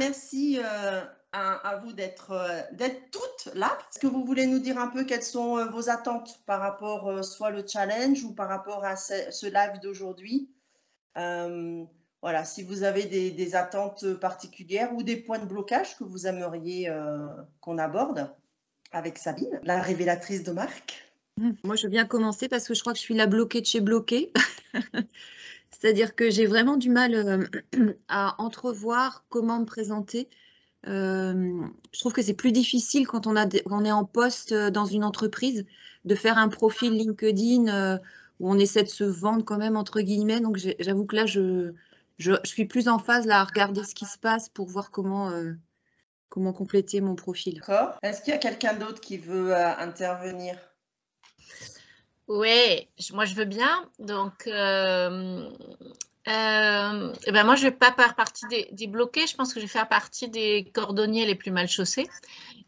Merci à vous d'être toutes là. Est-ce que vous voulez nous dire un peu quelles sont vos attentes par rapport soit le challenge ou par rapport à ce live d'aujourd'hui? Euh, voilà, si vous avez des attentes particulières ou des points de blocage que vous aimeriez qu'on aborde avec Sabine, la révélatrice de marque. Moi, je veux bien commencer parce que je crois que je suis la bloquée de chez bloquée. C'est-à-dire que j'ai vraiment du mal à entrevoir comment me présenter. Je trouve que c'est plus difficile quand on est en poste dans une entreprise de faire un profil LinkedIn où on essaie de se vendre quand même, entre guillemets. Donc, j'avoue que là, je suis plus en phase là, à regarder ce qui se passe pour voir comment compléter mon profil. D'accord. Est-ce qu'il y a quelqu'un d'autre qui veut intervenir? Oui, moi je veux bien. Donc, eh ben moi je vais pas faire partie des bloqués. Je pense que je vais faire partie des cordonniers les plus mal chaussés.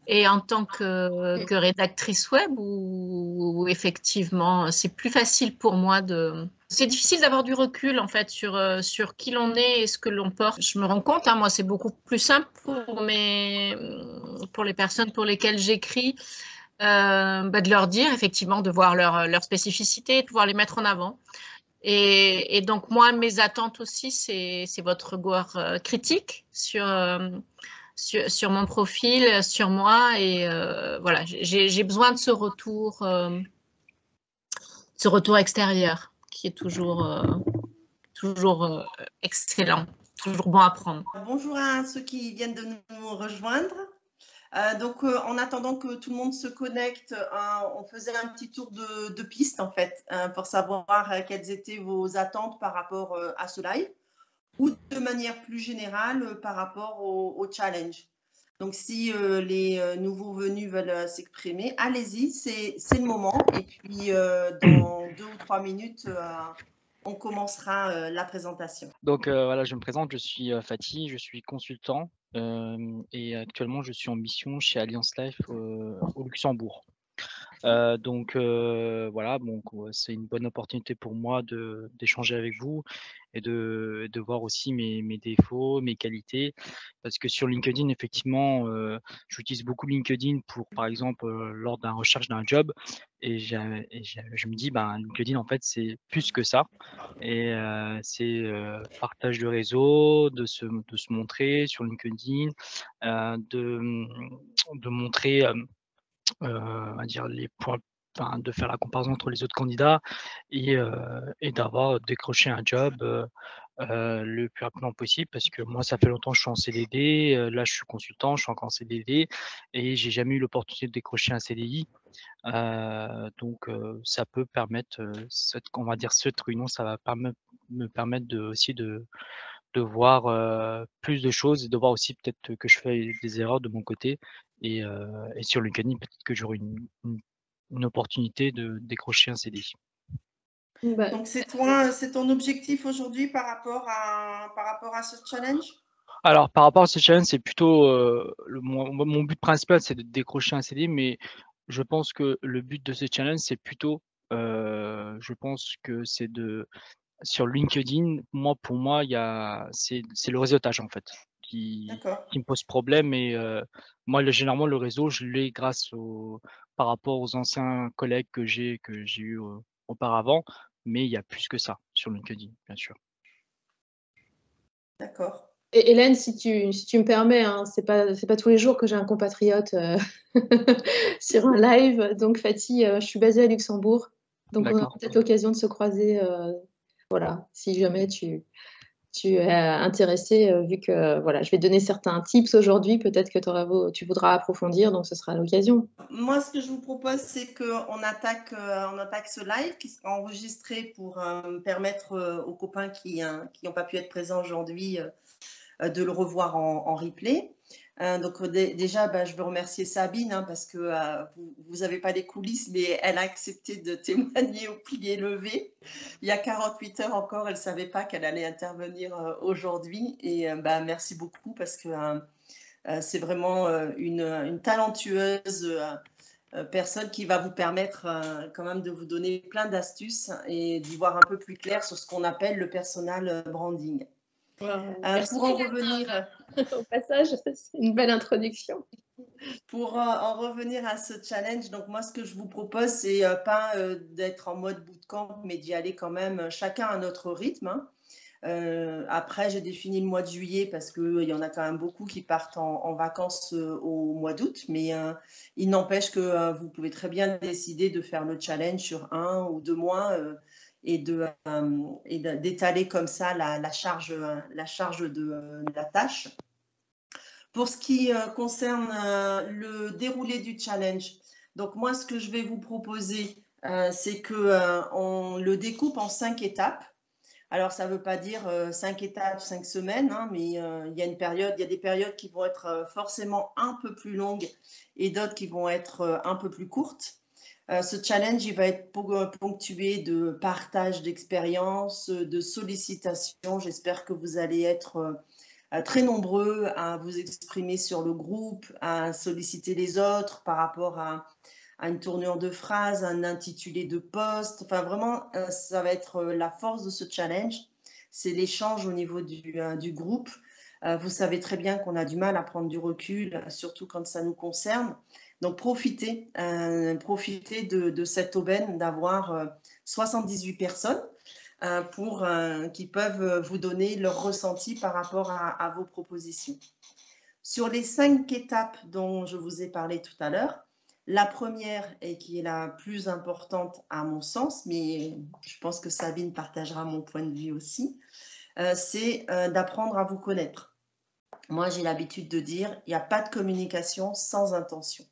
Et en tant que rédactrice web, où effectivement c'est plus facile pour moi de. C'est difficile d'avoir du recul en fait sur qui l'on est et ce que l'on porte. Je me rends compte, moi c'est beaucoup plus simple pour les personnes pour lesquelles j'écris. De leur dire effectivement, de voir leur spécificité, de pouvoir les mettre en avant. Et donc moi, mes attentes aussi, c'est votre regard critique sur mon profil, sur moi. Et voilà, j'ai besoin de ce retour extérieur qui est toujours excellent, toujours bon à prendre. Bonjour à ceux qui viennent de nous rejoindre. En attendant que tout le monde se connecte, on faisait un petit tour de piste en fait, pour savoir quelles étaient vos attentes par rapport à ce live ou de manière plus générale par rapport au challenge. Donc, si les nouveaux venus veulent s'exprimer, allez-y, c'est le moment. Et puis, dans 2 ou 3 minutes, on commencera la présentation. Donc voilà, je me présente, je suis Fatih, je suis consultant et actuellement je suis en mission chez Alliance Life au Luxembourg. Voilà, c'est une bonne opportunité pour moi d'échanger avec vous et de voir aussi mes défauts, mes qualités. Parce que sur LinkedIn, effectivement, j'utilise beaucoup LinkedIn pour, par exemple, lors d'un recherche d'un job je me dis, ben, LinkedIn, en fait, c'est plus que ça et c'est partage de réseau, de se montrer sur LinkedIn, de montrer, on va dire les points, enfin de faire la comparaison entre les autres candidats et d'avoir décroché un job, le plus rapidement possible parce que moi ça fait longtemps que je suis en CDD, là je suis consultant, je suis encore en CDD et j'ai jamais eu l'opportunité de décrocher un CDI. Ça peut permettre, on va dire cette réunion, ça va me permettre aussi de voir, plus de choses et de voir aussi peut-être que je fais des erreurs de mon côté et sur LinkedIn, peut-être que j'aurai une opportunité de décrocher un CDI. Bah, Donc, c'est ton objectif aujourd'hui par rapport à ce challenge? Alors par rapport à ce challenge, c'est plutôt, mon but principal, c'est de décrocher un CDI, mais je pense que le but de ce challenge, c'est plutôt, je pense que c'est sur LinkedIn, pour moi, c'est le réseautage en fait D'accord. qui me pose problème et moi généralement le réseau, je l'ai par rapport aux anciens collègues que j'ai eu, auparavant, mais il y a plus que ça sur LinkedIn, bien sûr. D'accord. Et Hélène, si tu me permets, hein, c'est pas tous les jours que j'ai un compatriote sur un live. Donc Fatih, je suis basée à Luxembourg, donc on aura D'accord. peut-être l'occasion de se croiser. Voilà, si jamais tu es intéressé, vu que voilà, je vais donner certains tips aujourd'hui, peut-être que tu voudras approfondir, donc ce sera l'occasion. Moi, ce que je vous propose, c'est qu'on attaque ce live qui sera enregistré pour permettre aux copains qui n'ont pas pu être présents aujourd'hui de le revoir en replay. Déjà, je veux remercier Sabine parce que vous n'avez pas les coulisses, mais elle a accepté de témoigner au plié levé. Il y a 48 heures encore, elle ne savait pas qu'elle allait intervenir aujourd'hui. Et merci beaucoup parce que c'est vraiment une talentueuse personne qui va vous permettre quand même de vous donner plein d'astuces et d'y voir un peu plus clair sur ce qu'on appelle le personal branding. Merci Pour en revenir, au passage, c'est une belle introduction. pour en revenir à ce challenge, donc moi, ce que je vous propose, c'est pas d'être en mode bootcamp, mais d'y aller quand même chacun à notre rythme, hein. Après, j'ai défini le mois de juillet parce qu'il y en a quand même beaucoup qui partent en vacances au mois d'août, mais il n'empêche que vous pouvez très bien décider de faire le challenge sur 1 ou 2 mois et d'étaler comme ça la charge de la tâche. Pour ce qui concerne le déroulé du challenge, donc moi, ce que je vais vous proposer, c'est qu'on le découpe en 5 étapes. Alors, ça ne veut pas dire 5 étapes, 5 semaines, hein, mais il y a des périodes qui vont être forcément un peu plus longues et d'autres qui vont être un peu plus courtes. Ce challenge, il va être ponctué de partage d'expériences, de sollicitations. J'espère que vous allez être très nombreux à vous exprimer sur le groupe, à solliciter les autres par rapport à une tournure de phrase, un intitulé de poste. Enfin, vraiment, ça va être la force de ce challenge. C'est l'échange au niveau du groupe. Vous savez très bien qu'on a du mal à prendre du recul, surtout quand ça nous concerne. Donc, profitez de cette aubaine d'avoir 78 personnes qui peuvent vous donner leur ressenti par rapport à vos propositions. Sur les 5 étapes dont je vous ai parlé tout à l'heure, la première, et qui est la plus importante à mon sens, mais je pense que Sabine partagera mon point de vue aussi, c'est d'apprendre à vous connaître. Moi, j'ai l'habitude de dire, il n'y a pas de communication sans intention.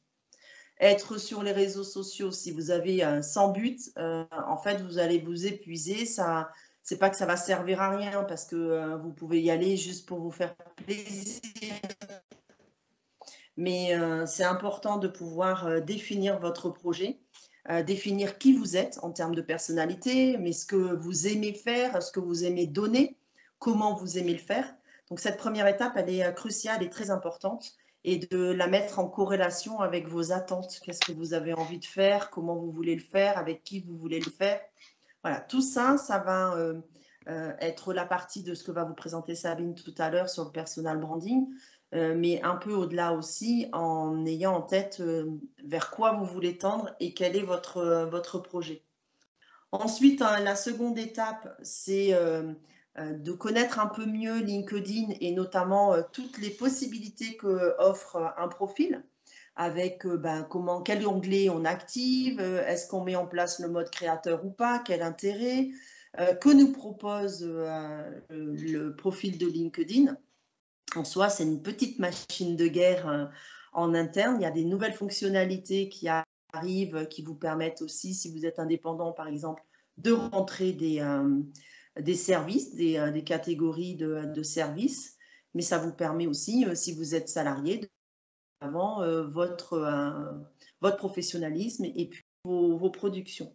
Être sur les réseaux sociaux, si vous avez sans but, en fait, vous allez vous épuiser. C'est pas que ça va servir à rien parce que vous pouvez y aller juste pour vous faire plaisir. Mais c'est important de pouvoir définir votre projet, définir qui vous êtes en termes de personnalité, mais ce que vous aimez faire, ce que vous aimez donner, comment vous aimez le faire. Donc cette première étape, elle est cruciale et très importante, et de la mettre en corrélation avec vos attentes. Qu'est-ce que vous avez envie de faire, comment vous voulez le faire, avec qui vous voulez le faire. Voilà, tout ça, ça va être la partie de ce que va vous présenter Sabine tout à l'heure sur le personal branding, mais un peu au-delà aussi, en ayant en tête vers quoi vous voulez tendre et quel est votre projet. Ensuite, hein, la seconde étape, c'est de connaître un peu mieux LinkedIn et notamment toutes les possibilités qu'offre un profil, avec quel onglet on active, est-ce qu'on met en place le mode créateur ou pas, quel intérêt, que nous propose le profil de LinkedIn. En soi, c'est une petite machine de guerre en interne. Il y a des nouvelles fonctionnalités qui arrivent, qui vous permettent aussi, si vous êtes indépendant par exemple, de rentrer des services, des catégories de services. Mais ça vous permet aussi, si vous êtes salarié, de avant votre professionnalisme et puis vos productions.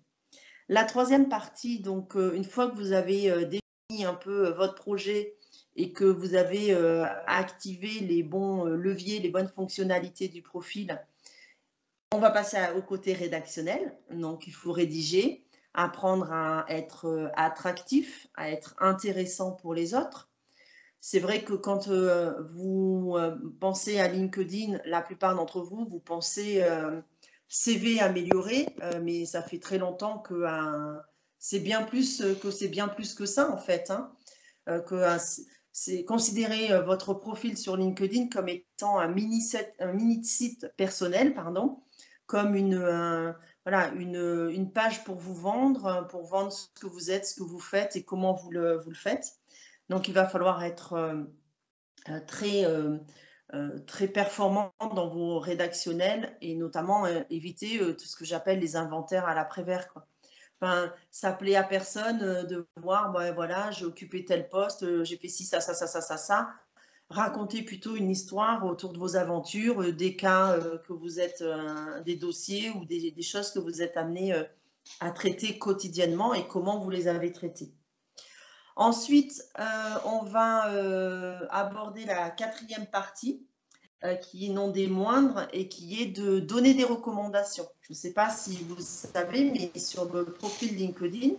La troisième partie, donc une fois que vous avez défini un peu votre projet et que vous avez activé les bons leviers, les bonnes fonctionnalités du profil, on va passer au côté rédactionnel. Donc, il faut rédiger, apprendre à être attractif, à être intéressant pour les autres. C'est vrai que quand vous pensez à LinkedIn, la plupart d'entre vous, vous pensez CV amélioré, mais ça fait très longtemps que c'est bien plus que ça en fait, hein, c'est considérer votre profil sur LinkedIn comme étant un mini site personnel, pardon, comme une page pour vous vendre ce que vous êtes, ce que vous faites et comment vous le faites. Donc, il va falloir être très performant dans vos rédactionnels et notamment éviter tout ce que j'appelle les inventaires à l'après-vert, quoi. Enfin, ça plaît à personne de voir, voilà, j'ai occupé tel poste, j'ai fait ci, ça, ça, ça, ça, ça, ça. Racontez plutôt une histoire autour de vos aventures, des cas que vous êtes, des dossiers ou des choses que vous êtes amenés à traiter quotidiennement et comment vous les avez traités. Ensuite, on va aborder la quatrième partie, qui est non des moindres et qui est de donner des recommandations. Je ne sais pas si vous savez, mais sur le profil LinkedIn,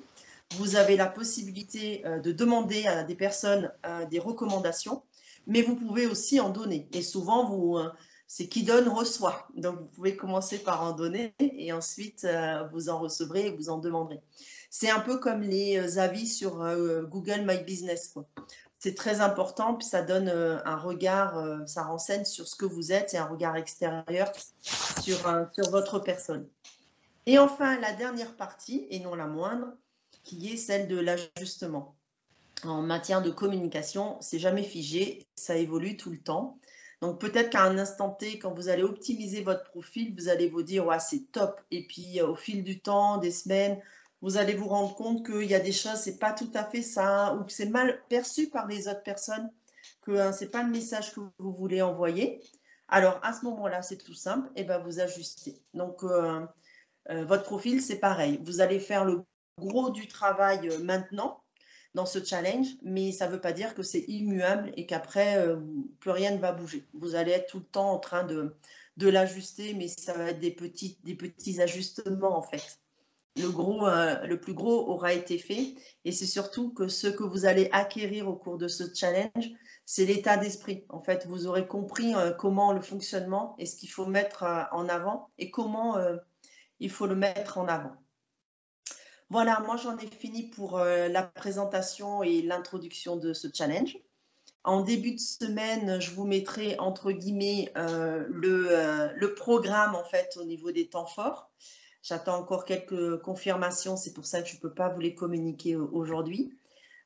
vous avez la possibilité de demander à des personnes des recommandations, mais vous pouvez aussi en donner. Et souvent, c'est qui donne reçoit. Donc, vous pouvez commencer par en donner et ensuite, vous en recevrez et vous en demanderez. C'est un peu comme les avis sur Google My Business, quoi. C'est très important, puis ça donne un regard, ça renseigne sur ce que vous êtes et un regard extérieur sur votre personne. Et enfin, la dernière partie, et non la moindre, qui est celle de l'ajustement. En matière de communication, c'est jamais figé, ça évolue tout le temps. Donc peut-être qu'à un instant T, quand vous allez optimiser votre profil, vous allez vous dire ouais, c'est top. Et puis au fil du temps, des semaines, vous allez vous rendre compte qu'il y a des choses, c'est pas tout à fait ça, ou que c'est mal perçu par les autres personnes, que c'est pas le message que vous voulez envoyer. Alors à ce moment-là, c'est tout simple, et ben vous ajustez. Donc votre profil, c'est pareil. Vous allez faire le gros du travail maintenant dans ce challenge, mais ça ne veut pas dire que c'est immuable et qu'après, plus rien ne va bouger. Vous allez être tout le temps en train de l'ajuster, mais ça va être des petits ajustements en fait. Le plus gros aura été fait et c'est surtout que ce que vous allez acquérir au cours de ce challenge, c'est l'état d'esprit. En fait, vous aurez compris comment le fonctionnement et ce qu'il faut mettre en avant et comment il faut le mettre en avant. Voilà, moi j'en ai fini pour la présentation et l'introduction de ce challenge. En début de semaine, je vous mettrai entre guillemets le programme en fait au niveau des temps forts. J'attends encore quelques confirmations, c'est pour ça que je ne peux pas vous les communiquer aujourd'hui.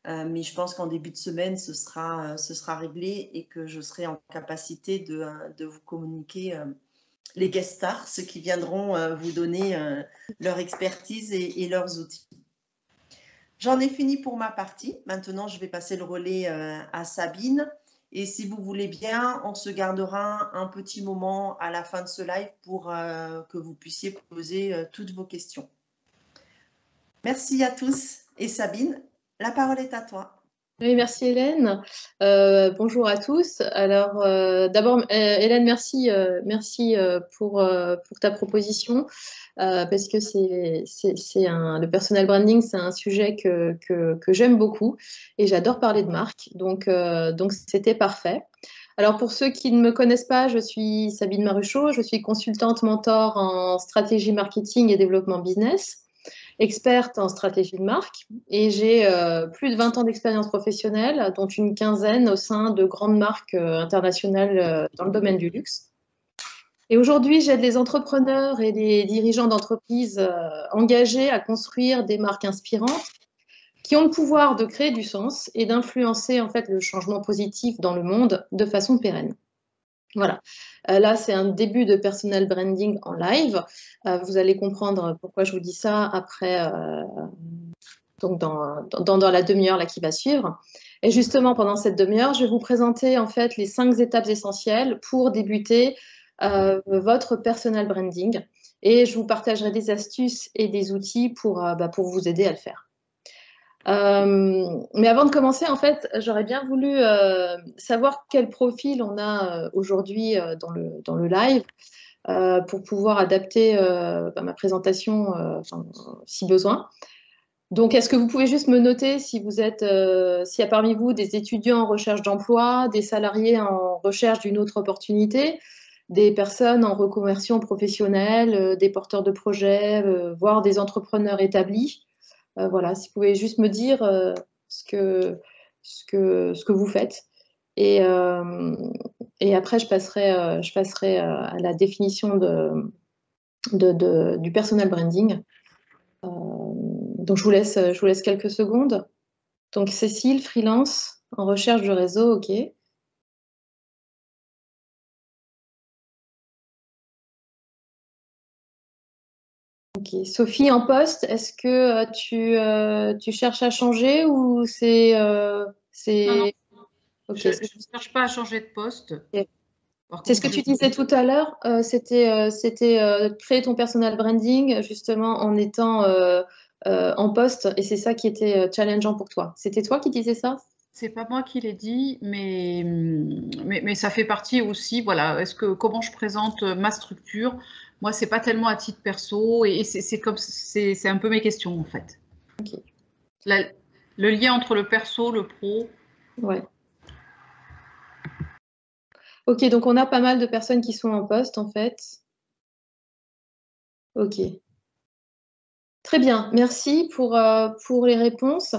Mais je pense qu'en début de semaine, ce sera réglé et que je serai en capacité de vous communiquer les guest stars, ceux qui viendront vous donner leur expertise et leurs outils. J'en ai fini pour ma partie. Maintenant, je vais passer le relais à Sabine. Et si vous voulez bien, on se gardera un petit moment à la fin de ce live pour que vous puissiez poser toutes vos questions. Merci à tous. Et Sabine, la parole est à toi. Oui, merci Hélène. Bonjour à tous. Alors, d'abord, Hélène, merci pour ta proposition, parce que le personal branding, c'est un sujet que j'aime beaucoup et j'adore parler de marque. Donc c'était parfait. Alors, pour ceux qui ne me connaissent pas, je suis Sabine Maruchot, je suis consultante mentor en stratégie marketing et développement business, experte en stratégie de marque et j'ai plus de 20 ans d'expérience professionnelle, dont une quinzaine au sein de grandes marques internationales dans le domaine du luxe. Et aujourd'hui, j'aide les entrepreneurs et les dirigeants d'entreprises engagés à construire des marques inspirantes qui ont le pouvoir de créer du sens et d'influencer en fait le changement positif dans le monde de façon pérenne. Voilà. Là, c'est un début de personal branding en live. Vous allez comprendre pourquoi je vous dis ça après, donc dans la demi-heure là qui va suivre. Et justement, pendant cette demi-heure, je vais vous présenter en fait les 5 étapes essentielles pour débuter votre personal branding. Et je vous partagerai des astuces et des outils pour vous aider à le faire. Mais avant de commencer, en fait, j'aurais bien voulu savoir quel profil on a aujourd'hui dans le live pour pouvoir adapter ma présentation si besoin. Donc, est-ce que vous pouvez juste me noter si vous êtes, s'il y a parmi vous des étudiants en recherche d'emploi, des salariés en recherche d'une autre opportunité, des personnes en reconversion professionnelle, des porteurs de projets, voire des entrepreneurs établis. Voilà, si vous pouvez juste me dire ce que vous faites. Et après, je passerai à la définition du personal branding. Donc, je vous laisse quelques secondes. Donc, Cécile, freelance, en recherche de réseau, OK. Ok. Sophie, en poste, est-ce que tu cherches à changer ou c'est... Non. Okay. Je ne cherche pas à changer de poste. Okay. C'est ce que tu disais tout à l'heure, c'était créer ton personal branding justement en étant en poste et c'est ça qui était challengeant pour toi. C'était toi qui disais ça? C'est pas moi qui l'ai dit, mais ça fait partie aussi. Voilà, comment je présente ma structure? Moi, c'est pas tellement à titre perso et c'est un peu mes questions en fait. Ok. Le lien entre le perso, le pro. Ouais. Ok, donc on a pas mal de personnes qui sont en poste, en fait. Ok. Très bien, merci pour les réponses.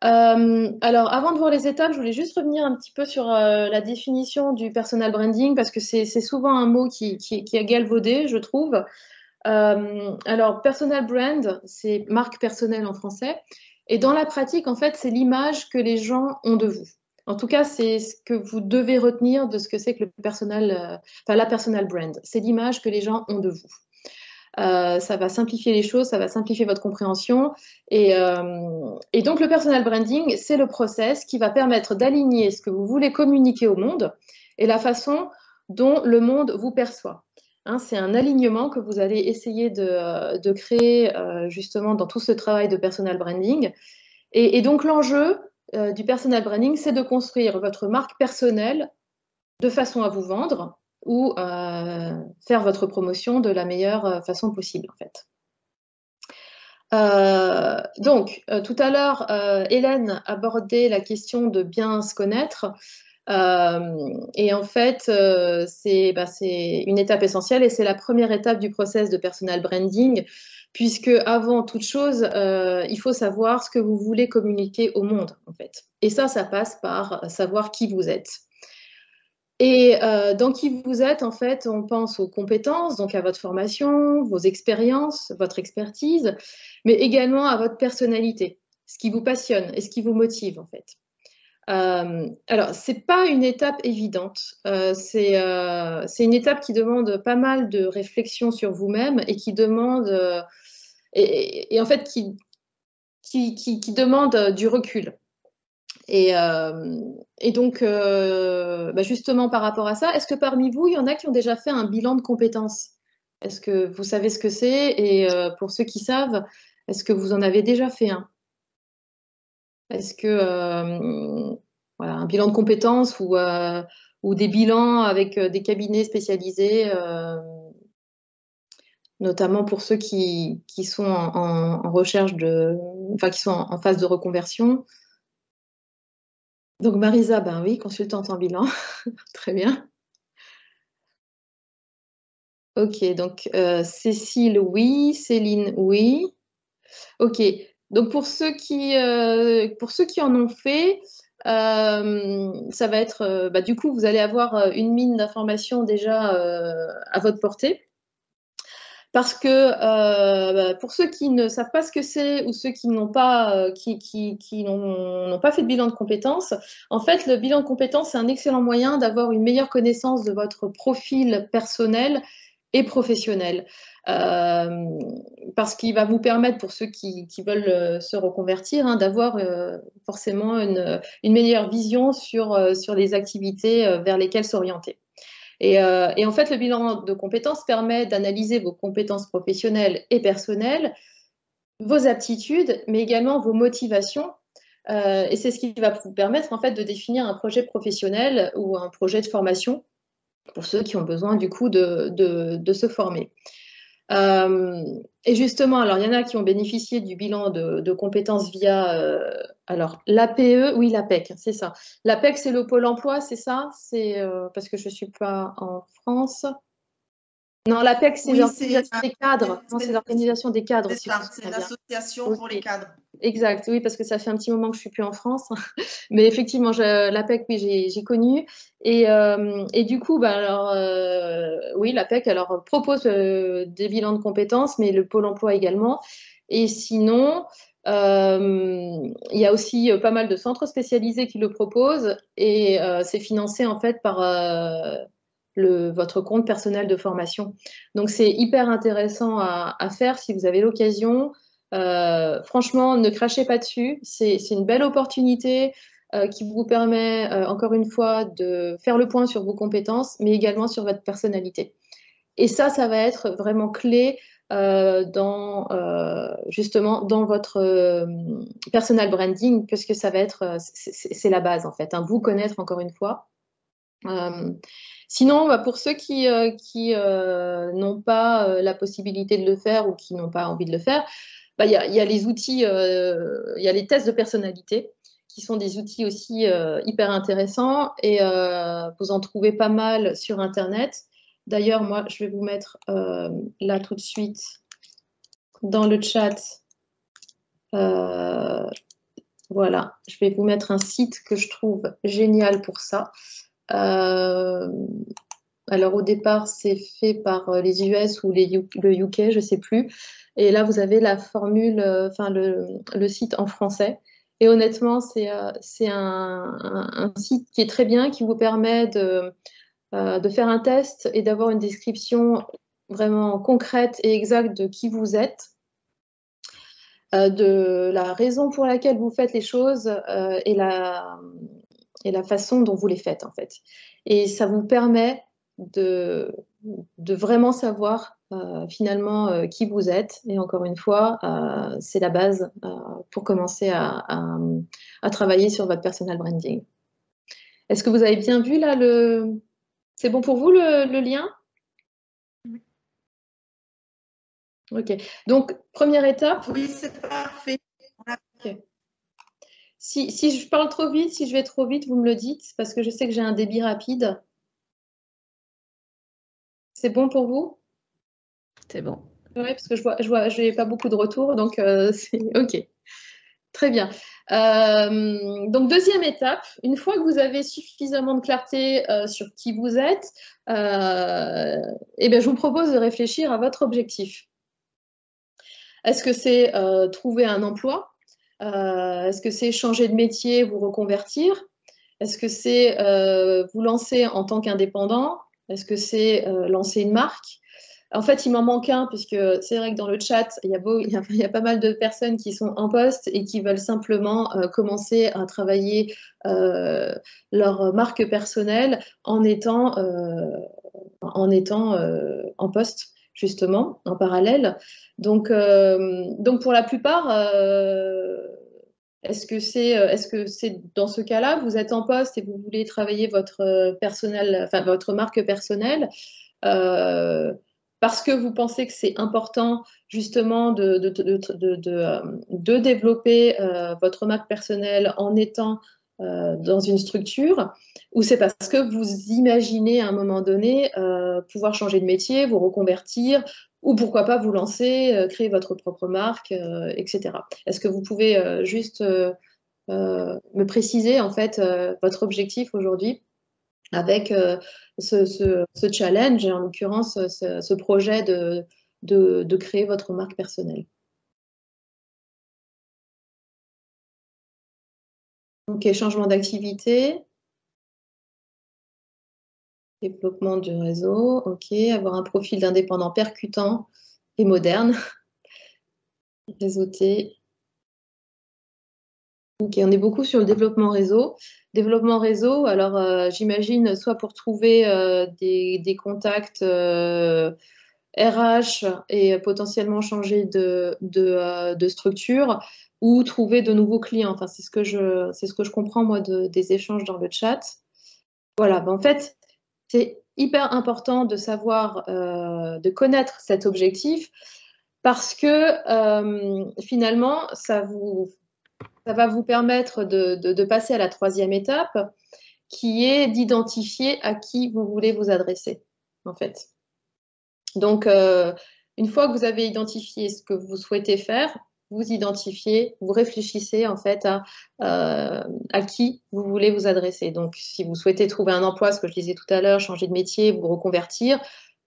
Alors, avant de voir les étapes, je voulais juste revenir un petit peu sur la définition du personal branding, parce que c'est souvent un mot qui est galvaudé, je trouve. Alors, personal brand, c'est marque personnelle en français. Et dans la pratique, en fait, c'est l'image que les gens ont de vous. En tout cas, c'est ce que vous devez retenir de ce que c'est que la personal brand. C'est l'image que les gens ont de vous. Ça va simplifier les choses, ça va simplifier votre compréhension. Et donc, le personal branding, c'est le process qui va permettre d'aligner ce que vous voulez communiquer au monde et la façon dont le monde vous perçoit. Hein, c'est un alignement que vous allez essayer de créer justement dans tout ce travail de personal branding. Et donc, l'enjeu du personal branding, c'est de construire votre marque personnelle de façon à vous vendre ou faire votre promotion de la meilleure façon possible, en fait. Tout à l'heure, Hélène abordait la question de bien se connaître. Et en fait, c'est une étape essentielle et c'est la première étape du process de personal branding, puisque avant toute chose, il faut savoir ce que vous voulez communiquer au monde, en fait. Et ça passe par savoir qui vous êtes. Et dans qui vous êtes, en fait, on pense aux compétences, donc à votre formation, vos expériences, votre expertise, mais également à votre personnalité, ce qui vous passionne et ce qui vous motive, en fait. Alors, ce n'est pas une étape évidente. C'est une étape qui demande pas mal de réflexion sur vous-même et qui demande, et en fait, qui demande du recul. Et donc, justement, par rapport à ça, est-ce que parmi vous, il y en a qui ont déjà fait un bilan de compétences? Est-ce que vous savez ce que c'est? Et pour ceux qui savent, est-ce que vous en avez déjà fait un? Est-ce que voilà, un bilan de compétences ou des bilans avec des cabinets spécialisés, notamment pour ceux qui sont en recherche enfin, qui sont en phase de reconversion? Donc Marisa, ben oui, consultante en bilan, très bien. Ok, donc Cécile, oui, Céline, oui. Ok, donc pour ceux qui en ont fait, ça va être, du coup, vous allez avoir une mine d'informations déjà à votre portée. Parce que pour ceux qui ne savent pas ce que c'est ou ceux qui n'ont pas, qui n'ont pas fait de bilan de compétences, en fait, le bilan de compétences, c'est un excellent moyen d'avoir une meilleure connaissance de votre profil personnel et professionnel. Parce qu'il va vous permettre, pour ceux qui veulent se reconvertir, hein, d'avoir forcément une meilleure vision sur les activités vers lesquelles s'orienter. Et en fait, le bilan de compétences permet d'analyser vos compétences professionnelles et personnelles, vos aptitudes, mais également vos motivations. Et c'est ce qui va vous permettre en fait de définir un projet professionnel ou un projet de formation pour ceux qui ont besoin du coup de se former. Et justement, alors il y en a qui ont bénéficié du bilan de compétences via alors l'APE, oui l'APEC, c'est ça. L'APEC, c'est le Pôle emploi, c'est ça? C'est parce que je ne suis pas en France. Non, l'APEC, c'est Oui, l'organisation des cadres. Non, c'est l'organisation des cadres. C'est ça, c'est l'association pour les cadres. Exact, oui, parce que ça fait un petit moment que je ne suis plus en France. Mais effectivement, l'APEC, oui, j'ai connu. Et du coup, oui, l'APEC propose des bilans de compétences, mais le Pôle emploi également. Et sinon, il y a aussi pas mal de centres spécialisés qui le proposent. Et c'est financé en fait par votre compte personnel de formation. Donc, c'est hyper intéressant à faire si vous avez l'occasion. Franchement, ne crachez pas dessus. C'est une belle opportunité qui vous permet, encore une fois, de faire le point sur vos compétences, mais également sur votre personnalité. Et ça va être vraiment clé justement dans votre personal branding, puisque ça va être, c'est la base en fait, hein, vous connaître encore une fois. Sinon, pour ceux qui n'ont pas la possibilité de le faire ou qui n'ont pas envie de le faire, bah, y a les outils, il y a les tests de personnalité, qui sont des outils aussi hyper intéressants, et vous en trouvez pas mal sur Internet. D'ailleurs, moi, je vais vous mettre là tout de suite dans le chat. Voilà, je vais vous mettre un site que je trouve génial pour ça. Alors au départ, c'est fait par les US ou le UK, je ne sais plus. Et là, vous avez la formule, enfin le site en français. Et honnêtement, c'est un site qui est très bien, qui vous permet de faire un test et d'avoir une description vraiment concrète et exacte de qui vous êtes, de la raison pour laquelle vous faites les choses et la façon dont vous les faites, en fait. Et ça vous permet de vraiment savoir finalement qui vous êtes. Et encore une fois, c'est la base pour commencer à travailler sur votre personal branding. Est-ce que vous avez bien vu là le... C'est bon pour vous le lien? Ok. Donc, première étape. Oui, c'est parfait. Okay. Si je parle trop vite, si je vais trop vite, vous me le dites, parce que je sais que j'ai un débit rapide. C'est bon pour vous? C'est bon. Oui, parce que je n'ai pas beaucoup de retours, donc c'est OK. Très bien. Donc, deuxième étape, une fois que vous avez suffisamment de clarté sur qui vous êtes, eh bien, je vous propose de réfléchir à votre objectif. Est-ce que c'est trouver un emploi? Est-ce que c'est changer de métier, vous reconvertir? Est-ce que c'est vous lancer en tant qu'indépendant? Est-ce que c'est lancer une marque? En fait, il m'en manque un, puisque c'est vrai que dans le chat, il y a pas mal de personnes qui sont en poste et qui veulent simplement commencer à travailler leur marque personnelle en étant en poste, justement, en parallèle. Donc pour la plupart, est-ce que c'est dans ce cas-là, vous êtes en poste et vous voulez travailler votre marque personnelle parce que vous pensez que c'est important justement de développer votre marque personnelle en étant dans une structure, ou c'est parce que vous imaginez à un moment donné pouvoir changer de métier, vous reconvertir, ou pourquoi pas vous lancer, créer votre propre marque, etc. Est-ce que vous pouvez juste me préciser en fait votre objectif aujourd'hui avec ce challenge, et en l'occurrence ce projet de créer votre marque personnelle? Ok, changement d'activité, développement du réseau, ok, avoir un profil d'indépendant percutant et moderne, réseauté. Ok, on est beaucoup sur le développement réseau. Développement réseau, alors j'imagine soit pour trouver des contacts RH et potentiellement changer de structure, ou trouver de nouveaux clients. Enfin, c'est ce que je comprends moi des échanges dans le chat. Voilà, ben, en fait, c'est hyper important de savoir, de connaître cet objectif, parce que finalement, ça va vous permettre de passer à la troisième étape, qui est d'identifier à qui vous voulez vous adresser, en fait. Donc, une fois que vous avez identifié ce que vous souhaitez faire, vous identifiez, vous réfléchissez en fait à qui vous voulez vous adresser. Donc, si vous souhaitez trouver un emploi, ce que je disais tout à l'heure, changer de métier, vous reconvertir,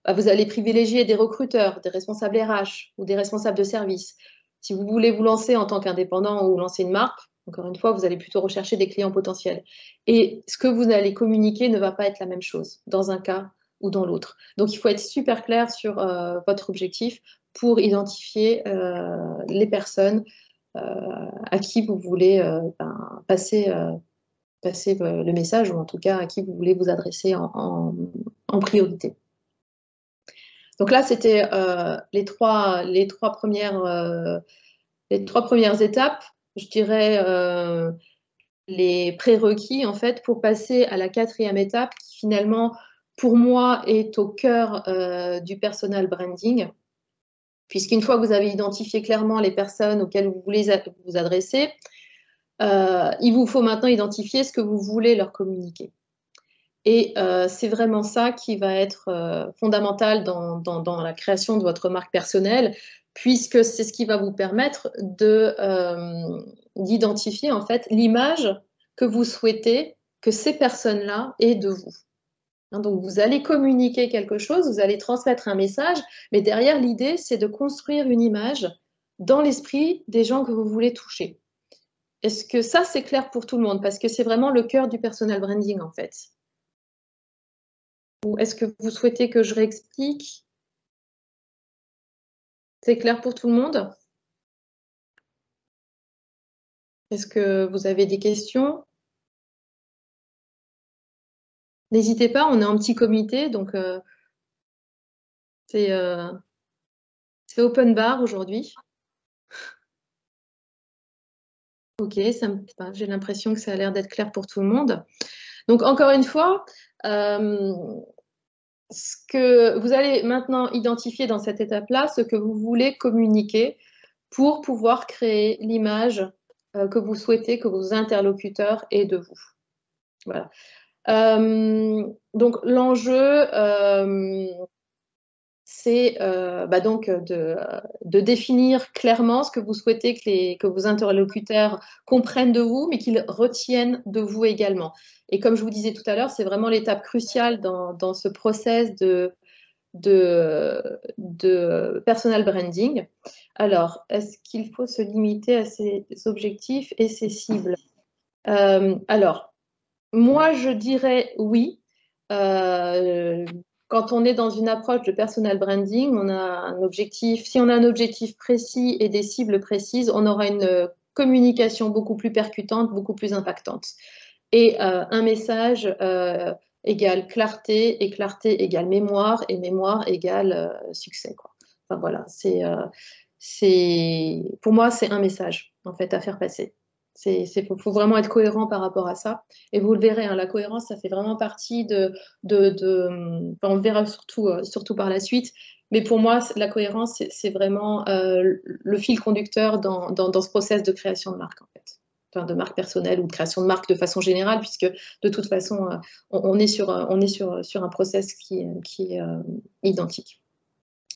vous allez privilégier des recruteurs, des responsables RH ou des responsables de service. Si vous voulez vous lancer en tant qu'indépendant ou lancer une marque, encore une fois, vous allez plutôt rechercher des clients potentiels. Et ce que vous allez communiquer ne va pas être la même chose dans un cas ou dans l'autre. Donc, il faut être super clair sur votre objectif pour identifier les personnes à qui vous voulez passer le message, ou en tout cas à qui vous voulez vous adresser en priorité. Donc là, c'était les trois premières étapes, je dirais les prérequis en fait pour passer à la quatrième étape, qui finalement pour moi est au cœur du personal branding. puisqu'une fois que vous avez identifié clairement les personnes auxquelles vous voulez vous adresser, il vous faut maintenant identifier ce que vous voulez leur communiquer. Et c'est vraiment ça qui va être fondamental dans la création de votre marque personnelle, puisque c'est ce qui va vous permettre d'identifier en fait l'image que vous souhaitez que ces personnes-là aient de vous. Donc vous allez communiquer quelque chose, vous allez transmettre un message, mais derrière l'idée, c'est de construire une image dans l'esprit des gens que vous voulez toucher. Est-ce que ça, c'est clair pour tout le monde? Parce que c'est vraiment le cœur du personal branding, en fait. Ou est-ce que vous souhaitez que je réexplique? C'est clair pour tout le monde? Est-ce que vous avez des questions? N'hésitez pas, on est en petit comité, donc c'est open bar aujourd'hui. Ok, j'ai l'impression que ça a l'air d'être clair pour tout le monde. Donc encore une fois, ce que vous allez maintenant identifier dans cette étape-là, ce que vous voulez communiquer pour pouvoir créer l'image que vous souhaitez que vos interlocuteurs aient de vous. Voilà. Donc l'enjeu, c'est donc de définir clairement ce que vous souhaitez que vos interlocuteurs comprennent de vous, mais qu'ils retiennent de vous également. Et comme je vous disais tout à l'heure, c'est vraiment l'étape cruciale dans ce process de personal branding. Alors, est-ce qu'il faut se limiter à ces objectifs et ces cibles? Alors, moi, je dirais oui. Quand on est dans une approche de personal branding, on a un objectif. Si on a un objectif précis et des cibles précises, on aura une communication beaucoup plus percutante, beaucoup plus impactante. Et un message égale clarté, et clarté égale mémoire, et mémoire égale succès, quoi. Enfin voilà, pour moi, c'est un message en fait à faire passer. Faut vraiment être cohérent par rapport à ça. Et vous le verrez, hein, la cohérence, ça fait vraiment partie on le verra surtout par la suite. Mais pour moi, la cohérence, c'est vraiment le fil conducteur dans ce process de création de marque, en fait. Enfin, de marque personnelle ou de création de marque de façon générale, puisque de toute façon, on est sur un process qui est identique.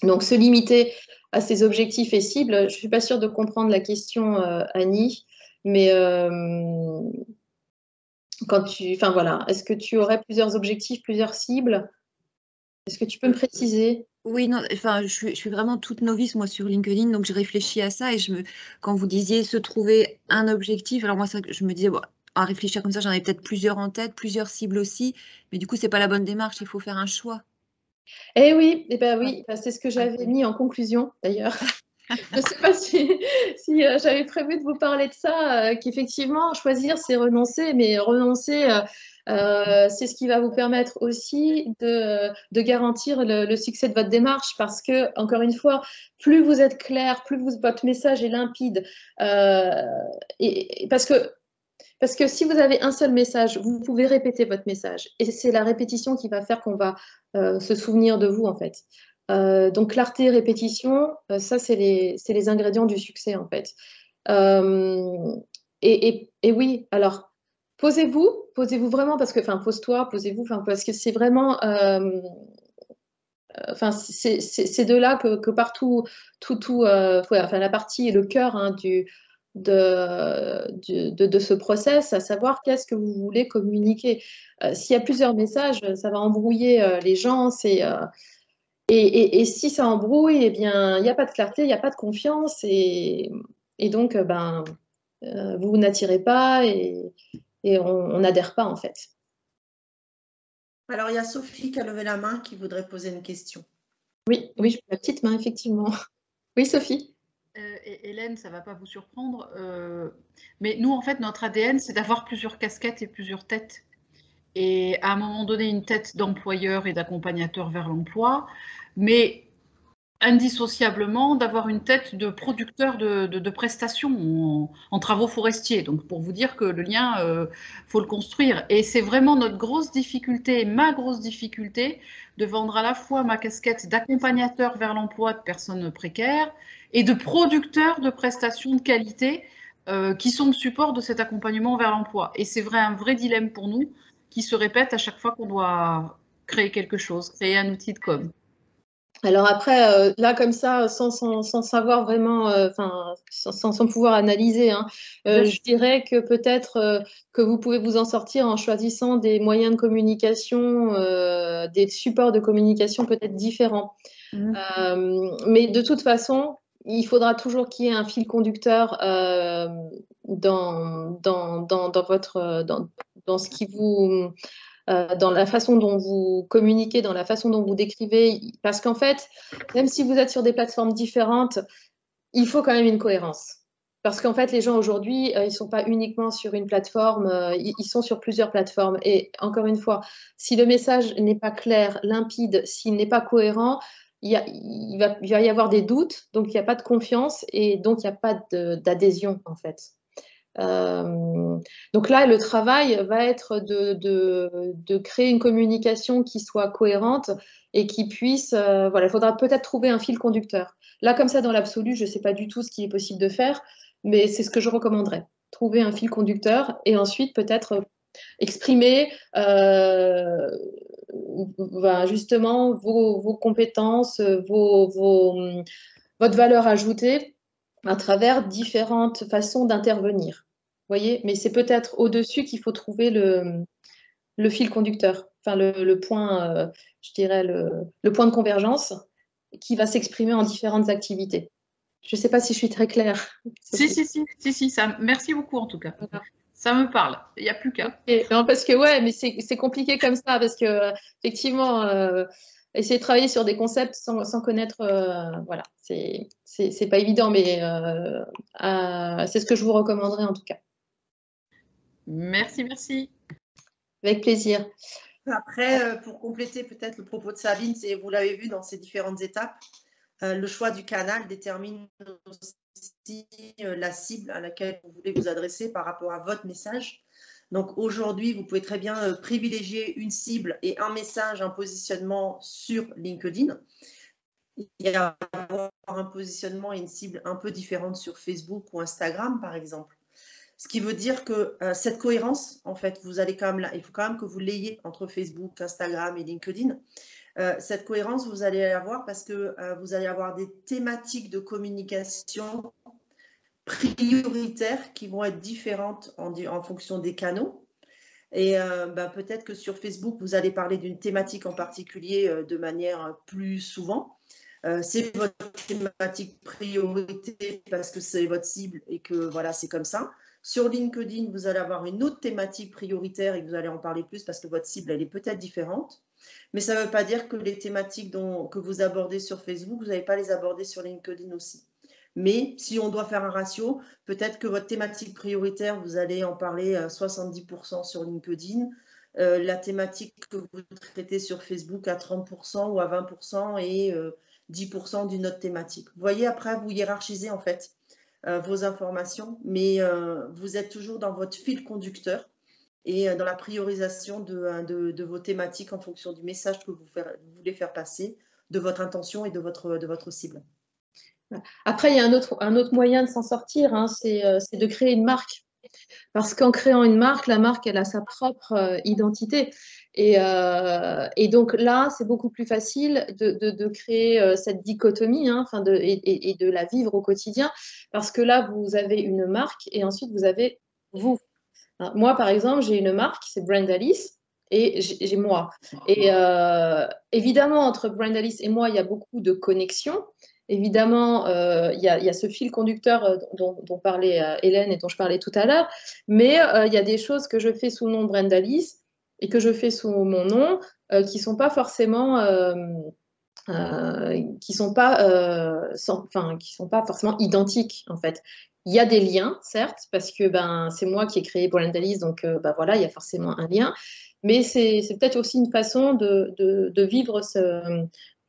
Donc, se limiter à ces objectifs et cibles, je ne suis pas sûre de comprendre la question, Annie, mais voilà, est-ce que tu aurais plusieurs objectifs, plusieurs cibles? Est-ce que tu peux me préciser? Oui, non, enfin, je suis vraiment toute novice, moi, sur LinkedIn, donc je réfléchis à ça et quand vous disiez se trouver un objectif, alors moi, je me disais, bon, à réfléchir comme ça, j'en avais peut-être plusieurs en tête, plusieurs cibles aussi, mais du coup, c'est pas la bonne démarche, il faut faire un choix. Eh oui, c'est ce que j'avais mis en conclusion, d'ailleurs. Je ne sais pas si j'avais prévu de vous parler de ça, qu'effectivement, choisir, c'est renoncer, mais renoncer, c'est ce qui va vous permettre aussi de garantir le succès de votre démarche, parce que, encore une fois, plus vous êtes clair, plus votre message est limpide, parce que si vous avez un seul message, vous pouvez répéter votre message, et c'est la répétition qui va faire qu'on va se souvenir de vous, en fait. Donc clarté, répétition, ça c'est les ingrédients du succès en fait. Et oui, alors posez-vous vraiment parce que, enfin pose-toi, posez-vous, parce que c'est vraiment, c'est de là que partout, la partie et le cœur, hein, de ce process, à savoir qu'est-ce que vous voulez communiquer. S'il y a plusieurs messages, ça va embrouiller les gens, et si ça embrouille, eh bien, il n'y a pas de clarté, il n'y a pas de confiance, et donc, vous n'attirez pas et on n'adhère pas, en fait. Alors, il y a Sophie qui a levé la main, qui voudrait poser une question. Oui, je vois la petite main, effectivement. Oui, Sophie. Hélène, ça ne va pas vous surprendre, mais nous, en fait, notre ADN, c'est d'avoir plusieurs casquettes et plusieurs têtes. Et à un moment donné, une tête d'employeur et d'accompagnateur vers l'emploi, mais indissociablement d'avoir une tête de producteur de prestations en travaux forestiers. Donc, pour vous dire que le lien, faut le construire. Et c'est vraiment notre grosse difficulté, ma grosse difficulté, de vendre à la fois ma casquette d'accompagnateur vers l'emploi de personnes précaires et de producteur de prestations de qualité qui sont le support de cet accompagnement vers l'emploi. Et c'est un vrai dilemme pour nous qui se répète à chaque fois qu'on doit créer quelque chose, créer un outil de com. Alors après, là comme ça, sans savoir vraiment, sans pouvoir analyser, hein, je dirais que peut-être que vous pouvez vous en sortir en choisissant des moyens de communication, des supports de communication peut-être différents. Mais de toute façon, il faudra toujours qu'il y ait un fil conducteur dans ce qui vous... dans la façon dont vous communiquez, dans la façon dont vous décrivez, parce qu'en fait, même si vous êtes sur des plateformes différentes, il faut quand même une cohérence. Parce qu'en fait, les gens aujourd'hui, ils ne sont pas uniquement sur une plateforme, ils sont sur plusieurs plateformes. Et encore une fois, si le message n'est pas clair, limpide, s'il n'est pas cohérent, il va y avoir des doutes, donc il n'y a pas de confiance et donc il n'y a pas d'adhésion en fait. Donc là, le travail va être de créer une communication qui soit cohérente et qui puisse, voilà, il faudra peut-être trouver un fil conducteur. Là, comme ça, dans l'absolu, je ne sais pas du tout ce qui est possible de faire, mais c'est ce que je recommanderais. Trouver un fil conducteur et ensuite peut-être exprimer justement vos compétences, votre valeur ajoutée à travers différentes façons d'intervenir. Vous voyez, mais c'est peut-être au-dessus qu'il faut trouver le fil conducteur, enfin le point, je dirais, le point de convergence qui va s'exprimer en différentes activités. Je ne sais pas si je suis très claire. Si, ça, merci beaucoup en tout cas. Voilà. Ça me parle, il n'y a plus qu'à. Okay. Non, parce que ouais, mais c'est compliqué comme ça, parce que effectivement, essayer de travailler sur des concepts sans connaître, voilà, c'est pas évident, mais c'est ce que je vous recommanderais en tout cas. Merci. Avec plaisir. Après, pour compléter peut-être le propos de Sabine, vous l'avez vu dans ces différentes étapes, le choix du canal détermine aussi la cible à laquelle vous voulez vous adresser par rapport à votre message. Donc aujourd'hui, vous pouvez très bien privilégier une cible et un message, un positionnement sur LinkedIn. Il y a un positionnement et une cible un peu différente sur Facebook ou Instagram, par exemple. Ce qui veut dire que cette cohérence, en fait, vous allez quand même là, il faut quand même que vous l'ayez entre Facebook, Instagram et LinkedIn. Cette cohérence, vous allez l'avoir parce que vous allez avoir des thématiques de communication prioritaires qui vont être différentes en fonction des canaux. Et peut-être que sur Facebook, vous allez parler d'une thématique en particulier de manière plus souvent. C'est votre thématique priorité parce que c'est votre cible et que voilà, c'est comme ça. Sur LinkedIn, vous allez avoir une autre thématique prioritaire et vous allez en parler plus parce que votre cible, elle est peut-être différente. Mais ça ne veut pas dire que les thématiques que vous abordez sur Facebook, vous n'allez pas les aborder sur LinkedIn aussi. Mais si on doit faire un ratio, peut-être que votre thématique prioritaire, vous allez en parler à 70% sur LinkedIn, la thématique que vous traitez sur Facebook à 30% ou à 20% et 10% d'une autre thématique. Vous voyez, après, vous hiérarchisez en fait vos informations, mais vous êtes toujours dans votre fil conducteur et dans la priorisation de vos thématiques en fonction du message que vous voulez faire passer, de votre intention et de votre cible. Après, il y a un autre moyen de s'en sortir, hein, c'est de créer une marque. Parce qu'en créant une marque, la marque, elle a sa propre identité. Et donc là, c'est beaucoup plus facile de créer cette dichotomie hein, et de la vivre au quotidien. Parce que là, vous avez une marque et ensuite, vous avez vous. Moi, par exemple, j'ai une marque, c'est Brandalis. Et j'ai moi. Et évidemment, entre Brandalis et moi, il y a beaucoup de connexions. Évidemment, il y a ce fil conducteur dont parlait Hélène et dont je parlais tout à l'heure, mais il y a des choses que je fais sous le nom de Brandalis et que je fais sous mon nom qui ne sont pas forcément qui sont pas forcément identiques en fait. Il y a des liens, certes, parce que c'est moi qui ai créé Brandalis, donc voilà, il y a forcément un lien. Mais c'est peut-être aussi une façon de vivre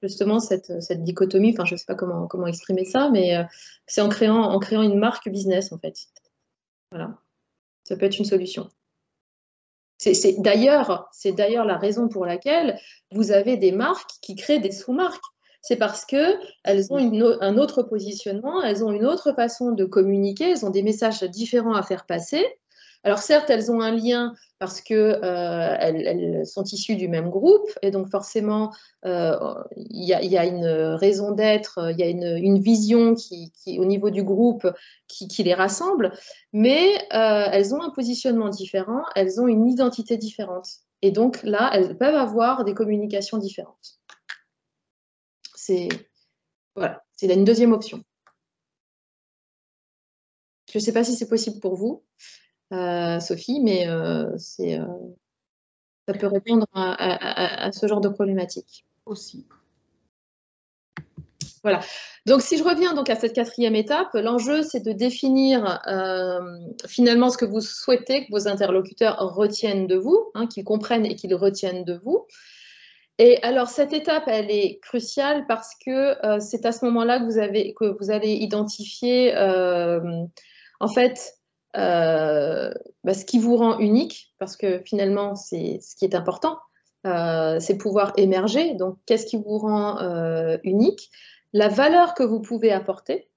justement cette dichotomie, enfin je ne sais pas comment exprimer ça, mais c'est en créant une marque business en fait. Voilà, ça peut être une solution. C'est d'ailleurs la raison pour laquelle vous avez des marques qui créent des sous-marques. C'est parce qu'elles ont un autre positionnement, elles ont une autre façon de communiquer, elles ont des messages différents à faire passer. Alors certes, elles ont un lien parce qu'elles sont issues du même groupe, et donc forcément, il y a une raison d'être, il y a une vision qui, au niveau du groupe, qui les rassemble, mais elles ont un positionnement différent, elles ont une identité différente. Et donc là, elles peuvent avoir des communications différentes. Voilà, c'est une deuxième option. Je ne sais pas si c'est possible pour vous, Sophie, mais ça peut répondre à ce genre de problématique. Aussi. Voilà. Donc, si je reviens donc à cette quatrième étape, l'enjeu, c'est de définir finalement ce que vous souhaitez que vos interlocuteurs retiennent de vous, hein, qu'ils comprennent et qu'ils retiennent de vous. Et alors, cette étape, elle est cruciale parce que c'est à ce moment-là que vous allez identifier, en fait, ce qui vous rend unique, parce que finalement, c'est ce qui est important, c'est pouvoir émerger. Donc, qu'est-ce qui vous rend unique? La valeur que vous pouvez apporter,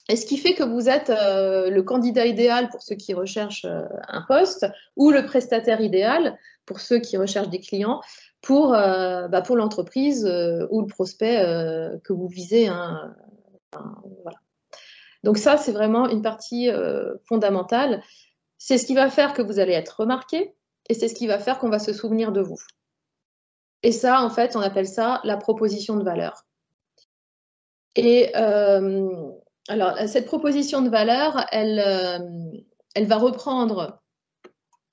et ce qui fait que vous êtes le candidat idéal pour ceux qui recherchent un poste, ou le prestataire idéal pour ceux qui recherchent des clients, pour l'entreprise ou le prospect que vous visez. Hein. Voilà. Donc ça, c'est vraiment une partie fondamentale. C'est ce qui va faire que vous allez être remarqué, et c'est ce qui va faire qu'on va se souvenir de vous. Et ça, en fait, on appelle ça la proposition de valeur. Et alors, cette proposition de valeur, elle va reprendre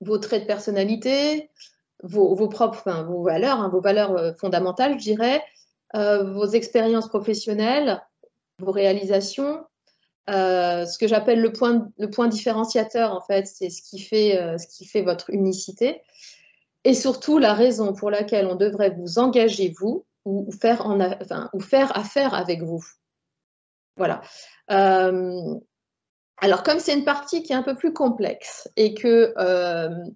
vos traits de personnalité, vos valeurs, hein, vos valeurs fondamentales, je dirais, vos expériences professionnelles, vos réalisations, ce que j'appelle le point différenciateur, en fait, c'est ce qui fait votre unicité, et surtout la raison pour laquelle on devrait vous engager, vous, ou faire affaire avec vous. Voilà. Alors, comme c'est une partie qui est un peu plus complexe et que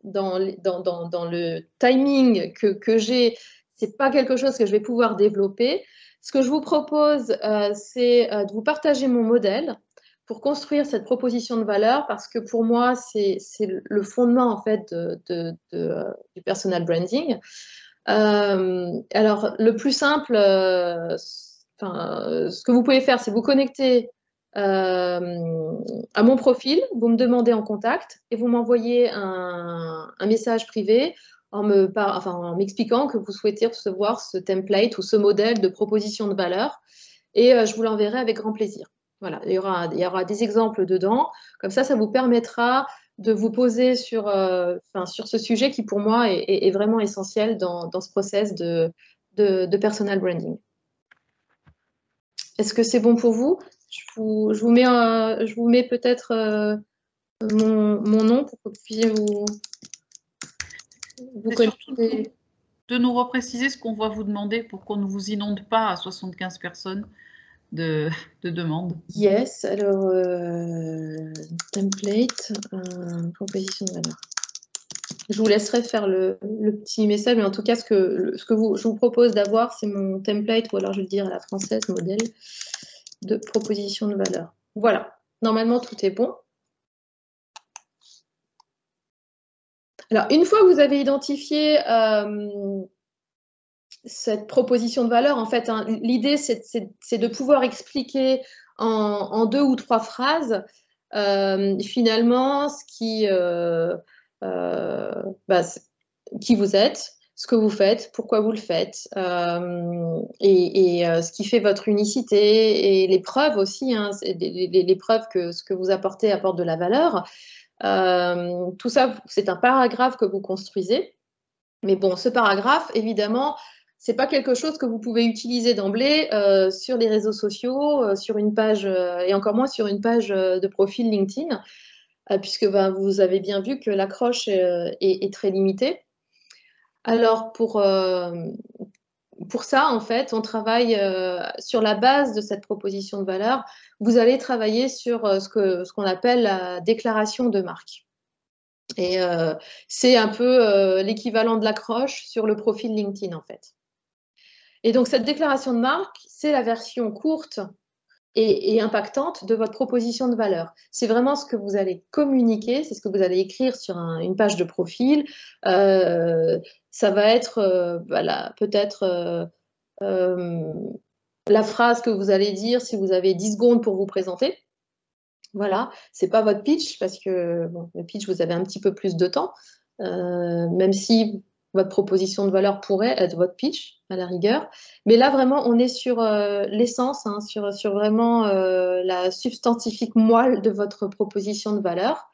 dans le timing que j'ai, c'est pas quelque chose que je vais pouvoir développer, ce que je vous propose, c'est de vous partager mon modèle pour construire cette proposition de valeur, parce que pour moi, c'est le fondement en fait du personal branding. Alors, le plus simple, ce que vous pouvez faire, c'est vous connecter à mon profil, vous me demandez en contact et vous m'envoyez un message privé en m'expliquant que vous souhaitez recevoir ce template ou ce modèle de proposition de valeur, et je vous l'enverrai avec grand plaisir. Voilà, il y aura des exemples dedans. Comme ça vous permettra de vous poser sur ce sujet qui, pour moi, est vraiment essentiel dans ce process de personal branding. Est-ce que c'est bon pour vous? Je vous mets peut-être mon nom pour que vous puissiez vous connecter. De nous repréciser ce qu'on va vous demander pour qu'on ne vous inonde pas à 75 personnes de demandes. Yes, alors template, proposition de valeur. Je vous laisserai faire le petit message, mais en tout cas, ce que je vous propose d'avoir, c'est mon template, ou alors je vais le dire à la française, modèle de proposition de valeur. Voilà, normalement, tout est bon. Alors, une fois que vous avez identifié cette proposition de valeur, en fait, hein, l'idée, c'est de pouvoir expliquer en 2 ou 3 phrases, finalement, qui vous êtes, ce que vous faites, pourquoi vous le faites, et ce qui fait votre unicité, et les preuves aussi, hein, les preuves que ce que vous apportez apporte de la valeur. Tout ça, c'est un paragraphe que vous construisez. Mais bon, ce paragraphe, évidemment, c'est pas quelque chose que vous pouvez utiliser d'emblée sur les réseaux sociaux, sur une page, et encore moins sur une page de profil LinkedIn, puisque vous avez bien vu que l'accroche est très limitée. Alors, pour ça, en fait, on travaille sur la base de cette proposition de valeur. Vous allez travailler sur ce qu'on appelle la déclaration de marque. Et c'est un peu l'équivalent de l'accroche sur le profil LinkedIn, en fait. Et donc, cette déclaration de marque, c'est la version courte et impactante de votre proposition de valeur. C'est vraiment ce que vous allez communiquer, c'est ce que vous allez écrire sur une page de profil. Ça va être voilà, peut-être la phrase que vous allez dire si vous avez 10 secondes pour vous présenter. Voilà, c'est pas votre pitch parce que bon, le pitch, vous avez un petit peu plus de temps, même si votre proposition de valeur pourrait être votre pitch à la rigueur. Mais là, vraiment, on est sur l'essence, hein, sur vraiment la substantifique moelle de votre proposition de valeur.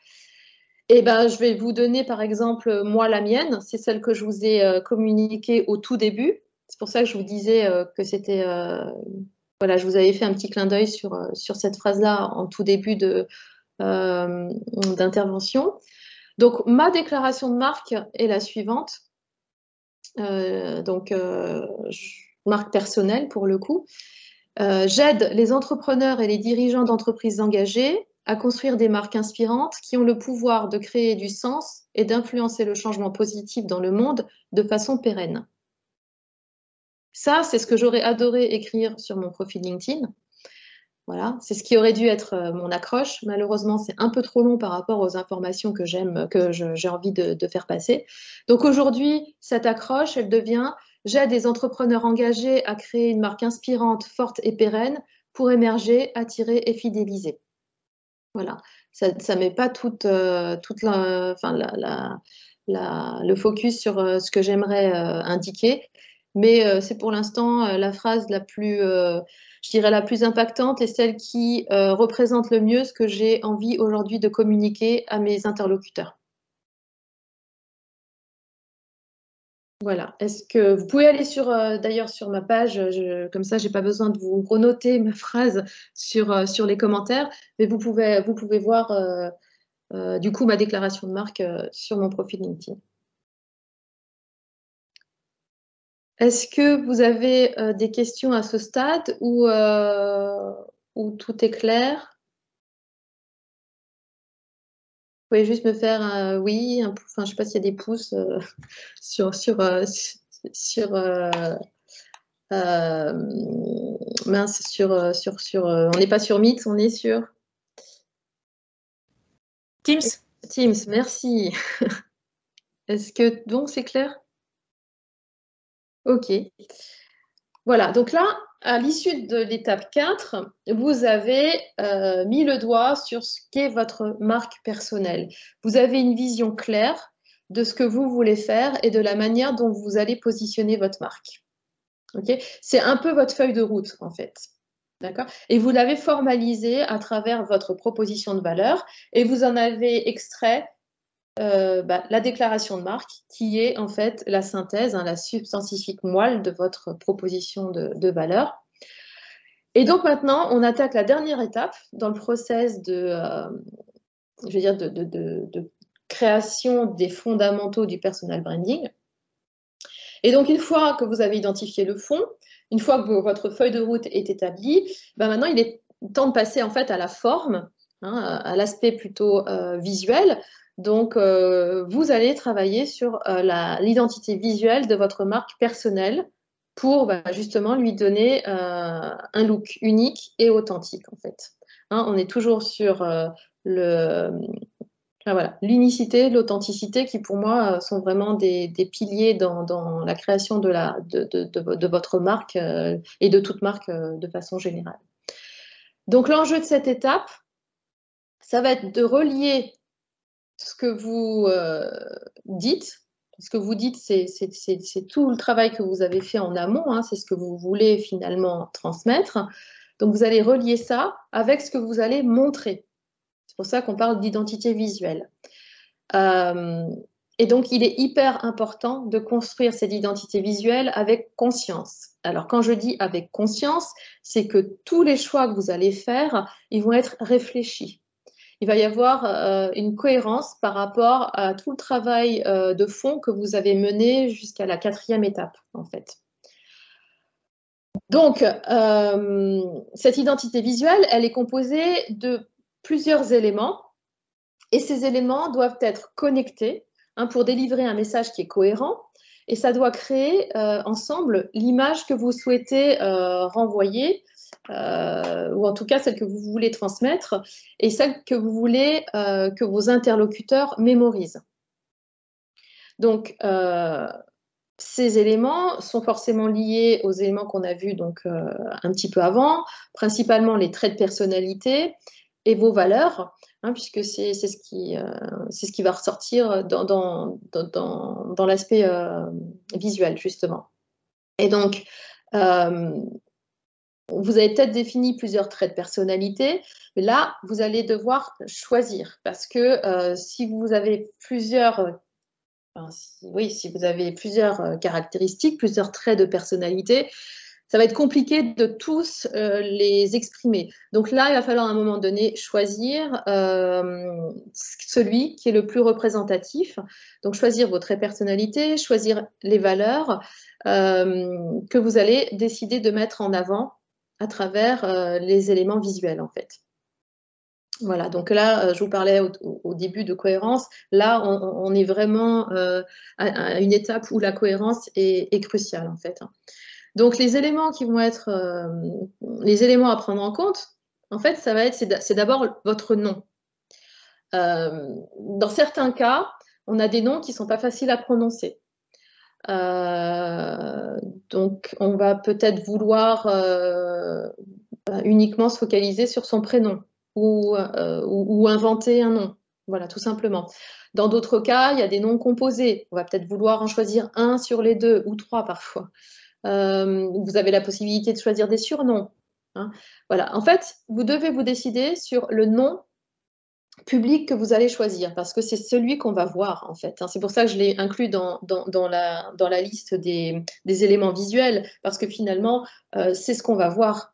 Et ben, je vais vous donner, par exemple, moi, la mienne. C'est celle que je vous ai communiquée au tout début. C'est pour ça que je vous disais que c'était... voilà, je vous avais fait un petit clin d'œil sur cette phrase-là en tout début d'intervention. Donc, ma déclaration de marque est la suivante. Marque personnelle pour le coup. J'aide les entrepreneurs et les dirigeants d'entreprises engagées à construire des marques inspirantes qui ont le pouvoir de créer du sens et d'influencer le changement positif dans le monde de façon pérenne. Ça, c'est ce que j'aurais adoré écrire sur mon profil LinkedIn. Voilà, c'est ce qui aurait dû être mon accroche. Malheureusement, c'est un peu trop long par rapport aux informations que j'ai envie de faire passer. Donc aujourd'hui, cette accroche, elle devient « J'aide des entrepreneurs engagés à créer une marque inspirante, forte et pérenne pour émerger, attirer et fidéliser. » Voilà, ça ne met pas le focus sur ce que j'aimerais indiquer, mais c'est pour l'instant la phrase la plus, je dirais, la plus impactante et celle qui représente le mieux ce que j'ai envie aujourd'hui de communiquer à mes interlocuteurs. Voilà. Est-ce que vous pouvez aller d'ailleurs sur ma page, comme ça, je n'ai pas besoin de vous renoter ma phrase sur les commentaires, mais vous pouvez voir du coup ma déclaration de marque sur mon profil LinkedIn. Est-ce que vous avez des questions à ce stade ou tout est clair? Vous pouvez juste me faire un oui, je ne sais pas s'il y a des pouces on n'est pas sur Meet, on est sur Teams. Teams, merci. Est-ce que donc c'est clair? Ok. Voilà, donc là, à l'issue de l'étape 4, vous avez mis le doigt sur ce qu'est votre marque personnelle. Vous avez une vision claire de ce que vous voulez faire et de la manière dont vous allez positionner votre marque. Okay, c'est un peu votre feuille de route, en fait. D'accord? Et vous l'avez formalisé à travers votre proposition de valeur et vous en avez extrait la déclaration de marque qui est en fait la synthèse, la substantifique moelle de votre proposition de valeur. Et donc maintenant, on attaque la dernière étape dans le process de création des fondamentaux du personal branding. Et donc, une fois que vous avez identifié le fond, une fois que votre feuille de route est établie, maintenant, il est temps de passer en fait à la forme, à l'aspect plutôt visuel. Donc, vous allez travailler sur l'identité visuelle de votre marque personnelle pour justement lui donner un look unique et authentique, en fait. On est toujours sur l'unicité, l'authenticité qui pour moi sont vraiment des piliers dans la création de votre marque et de toute marque de façon générale. Donc l'enjeu de cette étape, ça va être de relier ce que vous dites. Ce que vous dites, c'est tout le travail que vous avez fait en amont, c'est ce que vous voulez finalement transmettre. Donc vous allez relier ça avec ce que vous allez montrer. C'est pour ça qu'on parle d'identité visuelle. Et donc, il est hyper important de construire cette identité visuelle avec conscience. Alors, quand je dis avec conscience, c'est que tous les choix que vous allez faire, ils vont être réfléchis. Il va y avoir une cohérence par rapport à tout le travail de fond que vous avez mené jusqu'à la 4e étape, en fait. Donc, cette identité visuelle, elle est composée de plusieurs éléments et ces éléments doivent être connectés pour délivrer un message qui est cohérent et ça doit créer ensemble l'image que vous souhaitez renvoyer ou en tout cas celle que vous voulez transmettre et celle que vous voulez que vos interlocuteurs mémorisent. Donc, ces éléments sont forcément liés aux éléments qu'on a vus donc, un petit peu avant, principalement les traits de personnalité et vos valeurs, puisque c'est ce qui va ressortir dans l'aspect visuel, justement. Et donc, vous avez peut-être défini plusieurs traits de personnalité, mais là, vous allez devoir choisir, parce que si vous avez plusieurs... si vous avez plusieurs caractéristiques, plusieurs traits de personnalité, ça va être compliqué de tous les exprimer. Donc là, il va falloir à un moment donné choisir celui qui est le plus représentatif. Donc choisir vos traits de personnalité, choisir les valeurs que vous allez décider de mettre en avant à travers les éléments visuels, en fait. Voilà, donc là, je vous parlais au début de cohérence. Là, on est vraiment à une étape où la cohérence est cruciale, en fait. Donc, les éléments qui vont être les éléments à prendre en compte, en fait, c'est d'abord votre nom. Dans certains cas, on a des noms qui ne sont pas faciles à prononcer. Donc, on va peut-être vouloir uniquement se focaliser sur son prénom. Ou inventer un nom, voilà, tout simplement. Dans d'autres cas, il y a des noms composés. On va peut-être vouloir en choisir un sur les deux, ou trois parfois. Vous avez la possibilité de choisir des surnoms. Voilà. En fait, vous devez vous décider sur le nom public que vous allez choisir, parce que c'est celui qu'on va voir, en fait. C'est pour ça que je l'ai inclus dans la liste des éléments visuels, parce que finalement, c'est ce qu'on va voir.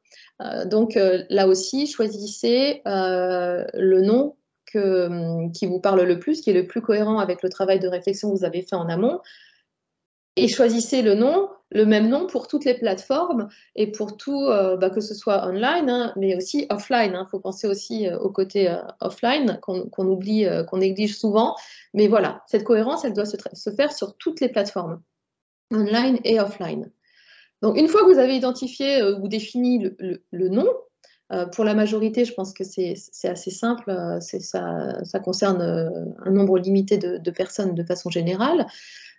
Donc là aussi, choisissez le nom qui vous parle le plus, qui est le plus cohérent avec le travail de réflexion que vous avez fait en amont, et choisissez le même nom pour toutes les plateformes et pour tout, que ce soit online, mais aussi offline. Il faut penser aussi au côté offline qu'on oublie, qu'on néglige souvent. Mais voilà, cette cohérence, elle doit se faire sur toutes les plateformes, online et offline. Donc, une fois que vous avez identifié ou défini le nom, pour la majorité, je pense que c'est assez simple. Ça concerne un nombre limité de personnes de façon générale.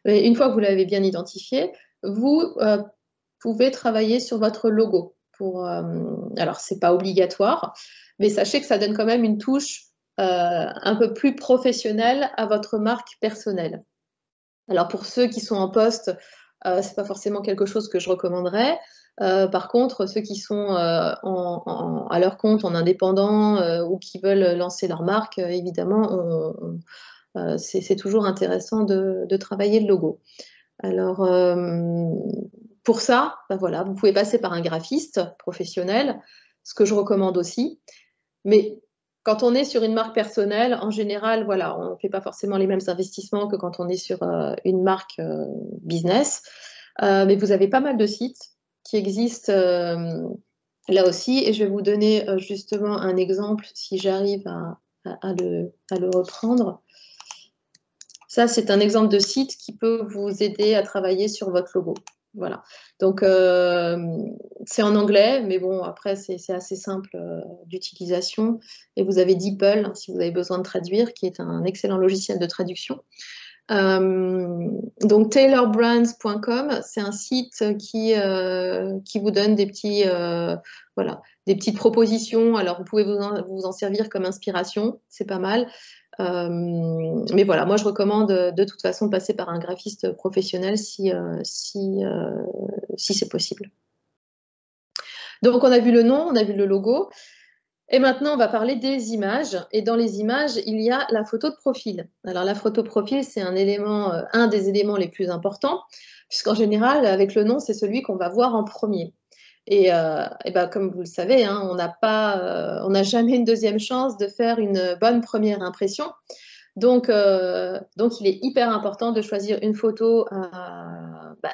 Et une fois que vous l'avez bien identifié, vous pouvez travailler sur votre logo. Alors, ce n'est pas obligatoire, mais sachez que ça donne quand même une touche un peu plus professionnelle à votre marque personnelle. Alors, pour ceux qui sont en poste, ce n'est pas forcément quelque chose que je recommanderais. Par contre, ceux qui sont à leur compte, en indépendant ou qui veulent lancer leur marque, évidemment, c'est toujours intéressant de travailler le logo. Alors, pour ça, voilà, vous pouvez passer par un graphiste professionnel, ce que je recommande aussi. Mais quand on est sur une marque personnelle, en général, voilà, on ne fait pas forcément les mêmes investissements que quand on est sur une marque business. Mais vous avez pas mal de sites qui existent là aussi. Et je vais vous donner justement un exemple, si j'arrive à le reprendre. Ça, c'est un exemple de site qui peut vous aider à travailler sur votre logo. Voilà. Donc, c'est en anglais, mais bon, après, c'est assez simple d'utilisation. Et vous avez DeepL, si vous avez besoin de traduire, qui est un excellent logiciel de traduction. Donc, taylorbrands.com, c'est un site qui vous donne des petites propositions. Alors, vous pouvez vous en servir comme inspiration, c'est pas mal. Mais voilà, moi je recommande de toute façon de passer par un graphiste professionnel si c'est possible. Donc on a vu le nom, on a vu le logo, et maintenant on va parler des images. Et dans les images, il y a la photo de profil. Alors la photo de profil, c'est un des éléments les plus importants, puisqu'en général, avec le nom, c'est celui qu'on va voir en premier. Et comme vous le savez, on n'a jamais une deuxième chance de faire une bonne première impression. Donc, il est hyper important de choisir une photo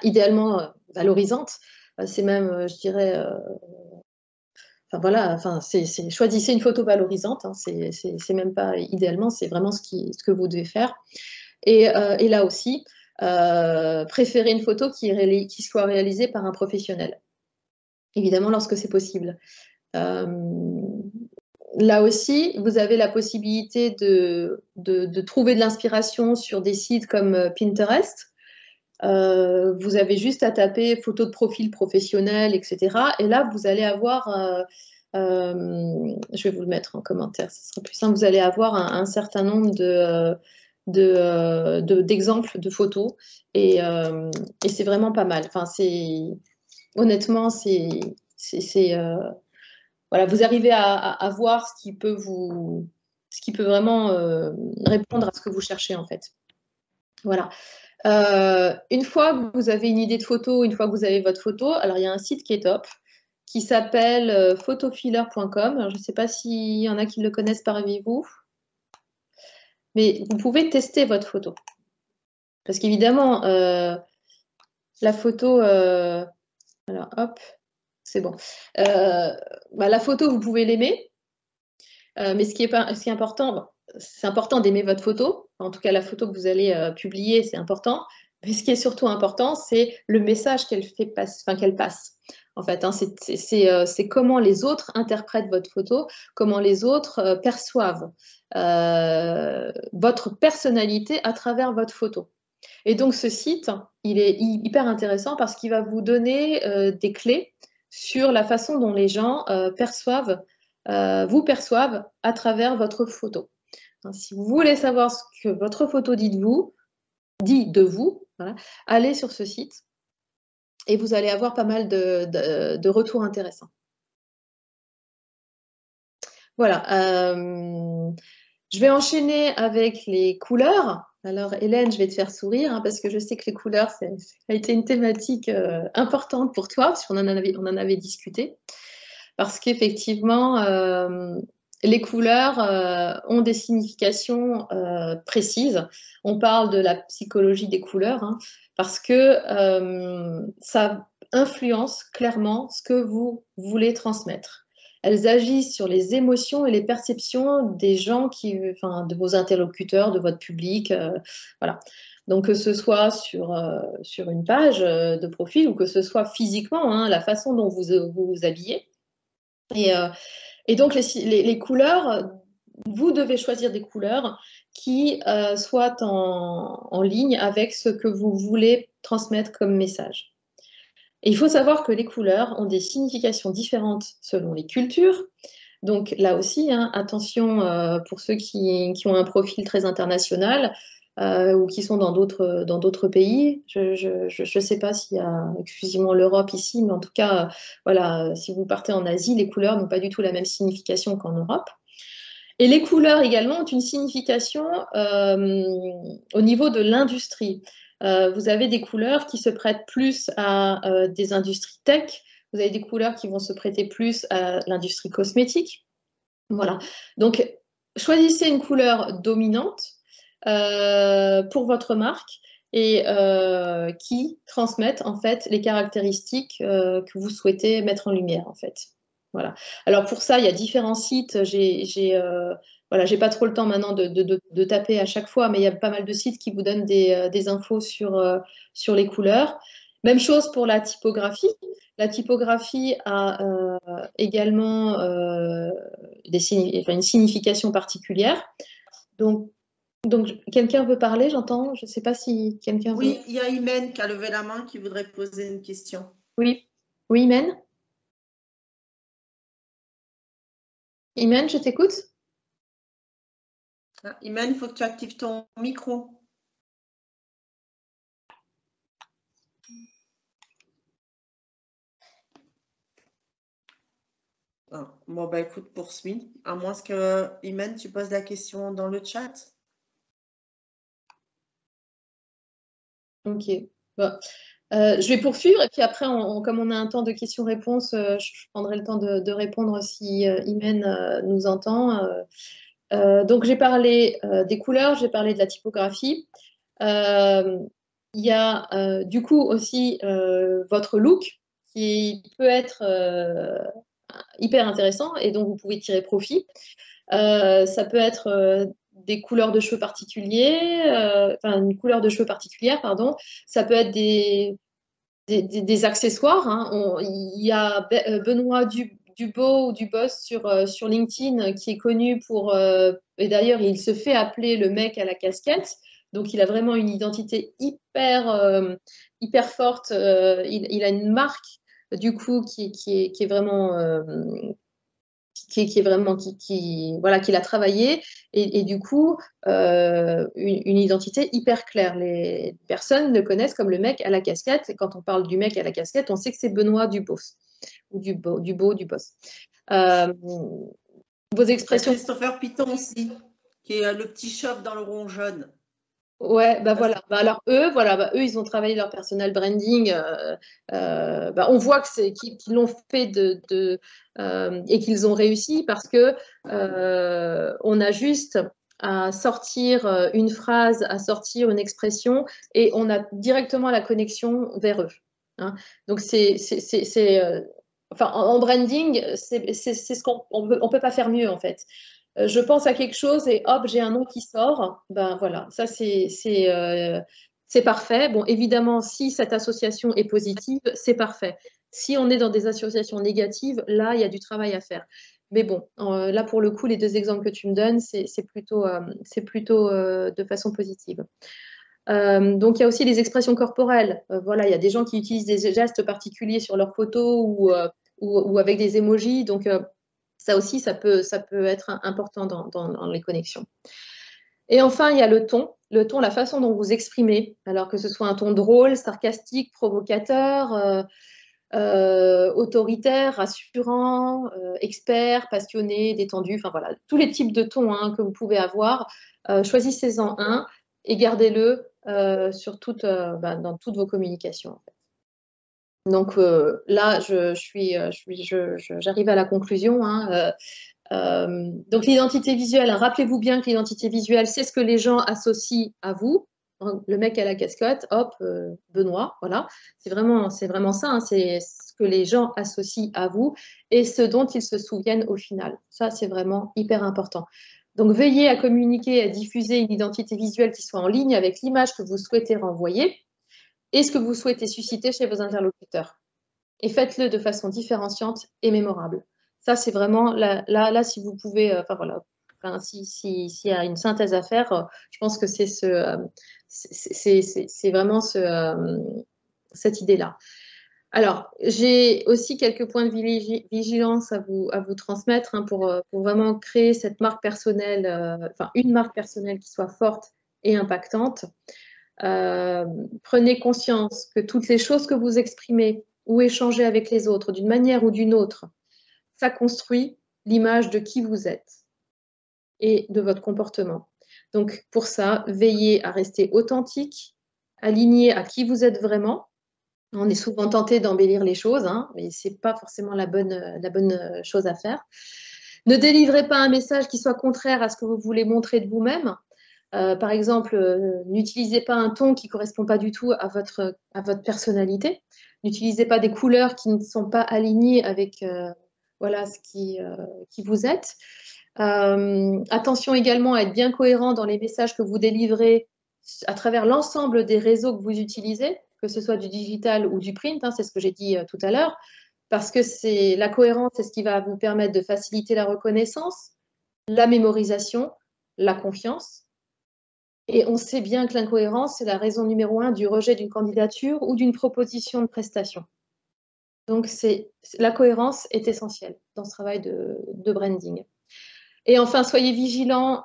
idéalement valorisante C'est même, je dirais, enfin voilà, enfin, choisissez une photo valorisante, hein, c'est même pas idéalement, c'est vraiment ce que vous devez faire. Et là aussi, préférez une photo qui soit réalisée par un professionnel, évidemment lorsque c'est possible. Là aussi, vous avez la possibilité de trouver de l'inspiration sur des sites comme Pinterest. Vous avez juste à taper photo de profil professionnel, etc. Et là, vous allez avoir, je vais vous le mettre en commentaire, ce sera plus simple, vous allez avoir un certain nombre d'exemples de photos et c'est vraiment pas mal. Enfin, honnêtement, voilà, vous arrivez à voir ce qui peut vraiment répondre à ce que vous cherchez en fait. Voilà. Une fois que vous avez une idée de photo, une fois que vous avez votre photo, alors il y a un site qui est top, qui s'appelle photofiller.com. Je ne sais pas s'il y en a qui le connaissent parmi vous, mais vous pouvez tester votre photo. Parce qu'évidemment, la photo, alors hop, c'est bon. La photo, vous pouvez l'aimer, mais ce qui est important, bon, c'est important d'aimer votre photo. En tout cas, la photo que vous allez publier, c'est important. Mais ce qui est surtout important, c'est le message qu'elle passe. En fait, hein, c'est comment les autres interprètent votre photo, comment les autres perçoivent votre personnalité à travers votre photo. Et donc, ce site, il est hyper intéressant parce qu'il va vous donner des clés sur la façon dont les gens vous perçoivent à travers votre photo. Hein, si vous voulez savoir ce que votre photo dit de vous, voilà, allez sur ce site et vous allez avoir pas mal de retours intéressants. Voilà. Je vais enchaîner avec les couleurs. Alors, Hélène, je vais te faire sourire hein, parce que je sais que les couleurs, ça a été une thématique importante pour toi, parce qu'on en avait discuté. Parce qu'effectivement, les couleurs ont des significations précises. On parle de la psychologie des couleurs, hein, parce que ça influence clairement ce que vous voulez transmettre. Elles agissent sur les émotions et les perceptions des gens, de vos interlocuteurs, de votre public. Voilà. Donc, que ce soit sur une page de profil ou que ce soit physiquement, hein, la façon dont vous vous habillez. Et donc, les couleurs, vous devez choisir des couleurs qui soient en ligne avec ce que vous voulez transmettre comme message. Et il faut savoir que les couleurs ont des significations différentes selon les cultures. Donc là aussi, hein, attention pour ceux qui ont un profil très international ou qui sont dans d'autres pays. Je ne sais pas s'il y a exclusivement l'Europe ici, mais en tout cas, voilà, si vous partez en Asie, les couleurs n'ont pas du tout la même signification qu'en Europe. Et les couleurs également ont une signification au niveau de l'industrie. Vous avez des couleurs qui se prêtent plus à des industries tech, vous avez des couleurs qui vont se prêter plus à l'industrie cosmétique. Voilà. Donc, choisissez une couleur dominante pour votre marque et qui transmette en fait les caractéristiques que vous souhaitez mettre en lumière en fait. Voilà. Alors pour ça, il y a différents sites. Voilà, j'ai pas trop le temps maintenant de taper à chaque fois, mais il y a pas mal de sites qui vous donnent des infos sur les couleurs. Même chose pour la typographie. La typographie a également une signification particulière. Donc quelqu'un veut parler, j'entends. Je ne sais pas si quelqu'un veut. Oui, il y a Imen qui a levé la main qui voudrait poser une question. Oui, oui, Imen. Imen, je t'écoute. Ah, Imen, il faut que tu actives ton micro. Ah, bon, bah écoute, poursuis. À moins que, Imen, tu poses la question dans le chat. Ok. Bon. Je vais poursuivre et puis après, comme on a un temps de questions-réponses, je prendrai le temps de répondre si Imen nous entend. Donc, j'ai parlé des couleurs, j'ai parlé de la typographie. Il y a du coup aussi votre look qui peut être hyper intéressant et dont vous pouvez tirer profit. Ça peut être des couleurs de cheveux particuliers, enfin une couleur de cheveux particulière, pardon. Ça peut être des accessoires. Hein. Il y a Benoît Dubo ou Dubos sur LinkedIn qui est connu pour, et d'ailleurs il se fait appeler le mec à la casquette, donc il a vraiment une identité hyper forte, il a une marque du coup qui est vraiment voilà, qu'il a travaillé et du coup une identité hyper claire. Les personnes le connaissent comme le mec à la casquette. Et quand on parle du mec à la casquette, on sait que c'est Benoît Dubos ou Dubos. Vos expressions. Christopher Piton aussi, qui est le petit chauve dans le rond jaune. Ouais, bah voilà. Bah alors eux, ils ont travaillé leur personal branding. On voit que qu'ils l'ont fait et qu'ils ont réussi parce que on a juste à sortir une phrase, à sortir une expression et on a directement la connexion vers eux. Hein. Donc enfin en branding, c'est ce on peut pas faire mieux en fait. Je pense à quelque chose et hop, j'ai un nom qui sort. Ben voilà, ça c'est parfait. Bon, évidemment, si cette association est positive, c'est parfait. Si on est dans des associations négatives, là, il y a du travail à faire. Mais bon, là, pour le coup, les deux exemples que tu me donnes, c'est plutôt de façon positive. Donc, il y a aussi les expressions corporelles. Voilà, il y a des gens qui utilisent des gestes particuliers sur leurs photos ou avec des emojis. Donc, ça aussi, ça peut être important dans les connexions. Et enfin, il y a le ton. Le ton, la façon dont vous exprimez. Alors que ce soit un ton drôle, sarcastique, provocateur, autoritaire, rassurant, expert, passionné, détendu. Enfin voilà, tous les types de tons que vous pouvez avoir. Choisissez-en un et gardez-le dans toutes vos communications. En fait. Donc là, j'arrive à la conclusion. Donc l'identité visuelle, rappelez-vous bien que l'identité visuelle, c'est ce que les gens associent à vous. Le mec à la casquette, hop, Benoît, voilà. C'est vraiment ça, c'est ce que les gens associent à vous et ce dont ils se souviennent au final. Ça, c'est vraiment hyper important. Donc veillez à communiquer, à diffuser une identité visuelle qui soit en ligne avec l'image que vous souhaitez renvoyer et ce que vous souhaitez susciter chez vos interlocuteurs. Et faites-le de façon différenciante et mémorable. Ça, c'est vraiment là, si vous pouvez, voilà, s'il y a une synthèse à faire, je pense que c'est vraiment cette idée-là. Alors, j'ai aussi quelques points de vigilance à vous transmettre pour vraiment créer cette marque personnelle, une marque personnelle qui soit forte et impactante. Prenez conscience que toutes les choses que vous exprimez ou échangez avec les autres d'une manière ou d'une autre, ça construit l'image de qui vous êtes et de votre comportement. Donc pour ça, veillez à rester authentique, aligné à qui vous êtes vraiment. On est souvent tenté d'embellir les choses, mais ce n'est pas forcément la bonne chose à faire. Ne délivrez pas un message qui soit contraire à ce que vous voulez montrer de vous-même. Par exemple, n'utilisez pas un ton qui ne correspond pas du tout à votre personnalité. N'utilisez pas des couleurs qui ne sont pas alignées avec ce qui vous êtes. Attention également à être bien cohérent dans les messages que vous délivrez à travers l'ensemble des réseaux que vous utilisez, que ce soit du digital ou du print, c'est ce que j'ai dit tout à l'heure, parce que la cohérence, c'est ce qui va vous permettre de faciliter la reconnaissance, la mémorisation, la confiance. Et on sait bien que l'incohérence, c'est la raison numéro 1 du rejet d'une candidature ou d'une proposition de prestation. Donc, la cohérence est essentielle dans ce travail de branding. Et enfin, soyez vigilants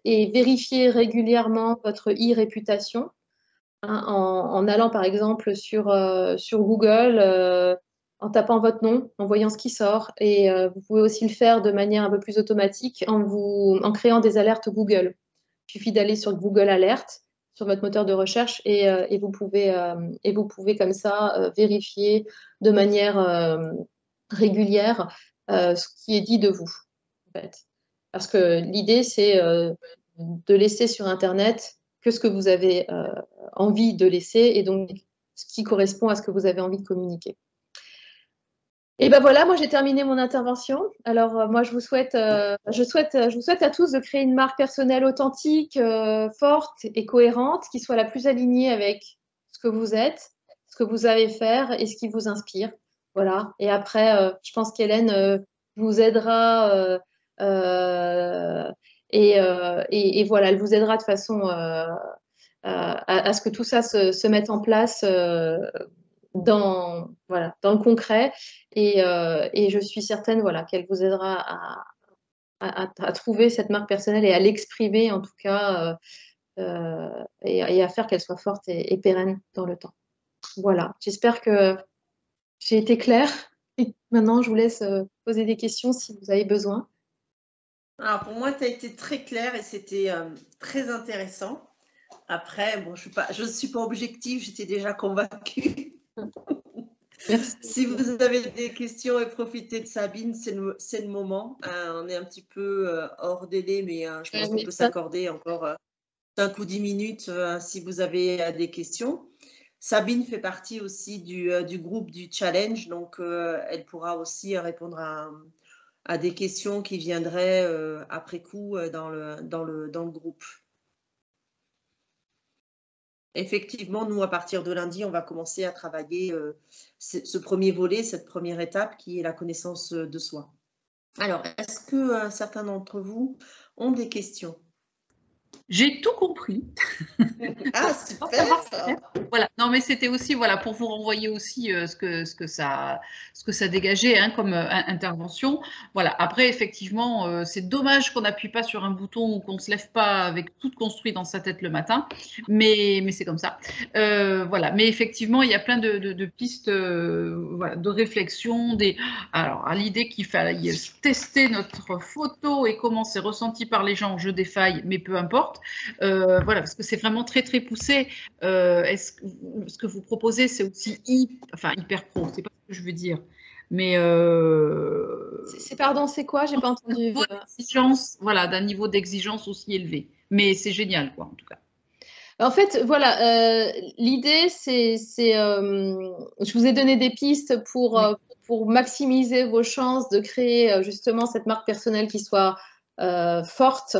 et vérifiez régulièrement votre e-réputation en allant, par exemple, sur Google, en tapant votre nom, en voyant ce qui sort. Et vous pouvez aussi le faire de manière un peu plus automatique en créant des alertes Google. Il suffit d'aller sur Google Alert, sur votre moteur de recherche, et vous pouvez comme ça vérifier de manière régulière ce qui est dit de vous. En fait. Parce que l'idée, c'est de laisser sur Internet que ce que vous avez envie de laisser. Et donc, ce qui correspond à ce que vous avez envie de communiquer. Et ben voilà, moi j'ai terminé mon intervention. Alors moi je vous souhaite à tous de créer une marque personnelle authentique, forte et cohérente, qui soit la plus alignée avec ce que vous êtes, ce que vous savez faire et ce qui vous inspire. Voilà. Et après, je pense qu'Hélène vous aidera et voilà, elle vous aidera de façon à ce que tout ça se mette en place dans le concret. Et je suis certaine qu'elle vous aidera à trouver cette marque personnelle et à l'exprimer en tout cas et à faire qu'elle soit forte et pérenne dans le temps. Voilà, j'espère que j'ai été claire. Et maintenant, je vous laisse poser des questions si vous avez besoin. Alors pour moi, tu as été très claire et c'était très intéressant. Après, bon, je ne suis pas objective, j'étais déjà convaincue. Merci. Si vous avez des questions, et profitez de Sabine, c'est le moment. On est un petit peu hors délai, mais je pense qu'on peut s'accorder encore 5 ou 10 minutes si vous avez des questions. Sabine fait partie aussi du groupe du challenge, donc elle pourra aussi répondre à des questions qui viendraient après coup dans le groupe. Effectivement, nous, à partir de lundi, on va commencer à travailler ce premier volet, cette première étape qui est la connaissance de soi. Alors, est-ce que certains d'entre vous ont des questions? J'ai tout compris. Ah, super! Voilà. Non, mais c'était aussi pour vous renvoyer aussi ce que ça dégageait comme intervention. Voilà. Après, effectivement, c'est dommage qu'on n'appuie pas sur un bouton ou qu'on ne se lève pas avec tout construit dans sa tête le matin, mais c'est comme ça. Voilà. Mais effectivement, il y a plein de pistes de réflexion. Alors, à l'idée qu'il fallait tester notre photo et comment c'est ressenti par les gens, je défaille, mais peu importe. Voilà, parce que c'est vraiment très, très poussé. Ce que vous proposez, c'est aussi hyper pro, c'est pas ce que je veux dire. Mais Pardon, c'est quoi? J'ai pas entendu. D'un niveau d'exigence aussi élevé. Mais c'est génial, quoi, en tout cas. En fait, voilà, l'idée, je vous ai donné des pistes pour maximiser vos chances de créer justement cette marque personnelle qui soit forte,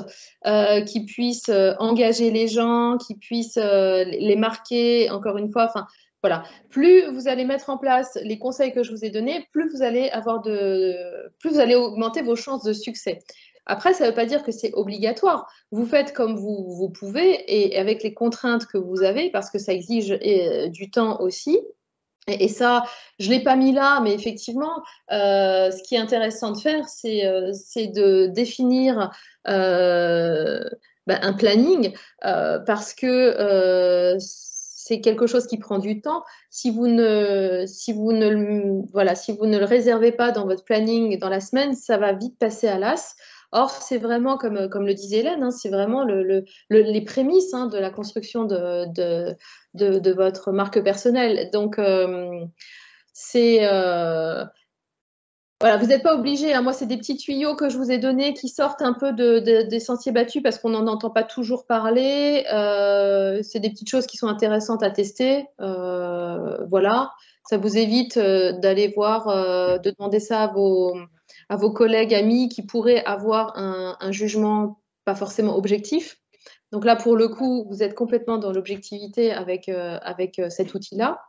qui puisse engager les gens, qui puisse les marquer, encore une fois. Enfin, voilà. Plus vous allez mettre en place les conseils que je vous ai donnés, plus vous allez augmenter vos chances de succès. Après, ça ne veut pas dire que c'est obligatoire. Vous faites comme vous pouvez et avec les contraintes que vous avez, parce que ça exige du temps aussi. Et ça, je ne l'ai pas mis là, mais effectivement, ce qui est intéressant de faire, c'est de définir un planning, parce que c'est quelque chose qui prend du temps. Si vous ne le réservez pas dans votre planning dans la semaine, ça va vite passer à l'as. Or, c'est vraiment, comme le disait Hélène, c'est vraiment les prémices de la construction de votre marque personnelle. Donc, voilà, vous n'êtes pas obligé. Moi, c'est des petits tuyaux que je vous ai donnés qui sortent un peu des sentiers battus parce qu'on n'en entend pas toujours parler. C'est des petites choses qui sont intéressantes à tester. Voilà, ça vous évite d'aller voir, de demander ça à vos collègues, amis qui pourraient avoir un jugement pas forcément objectif. Donc là, pour le coup, vous êtes complètement dans l'objectivité avec cet outil-là.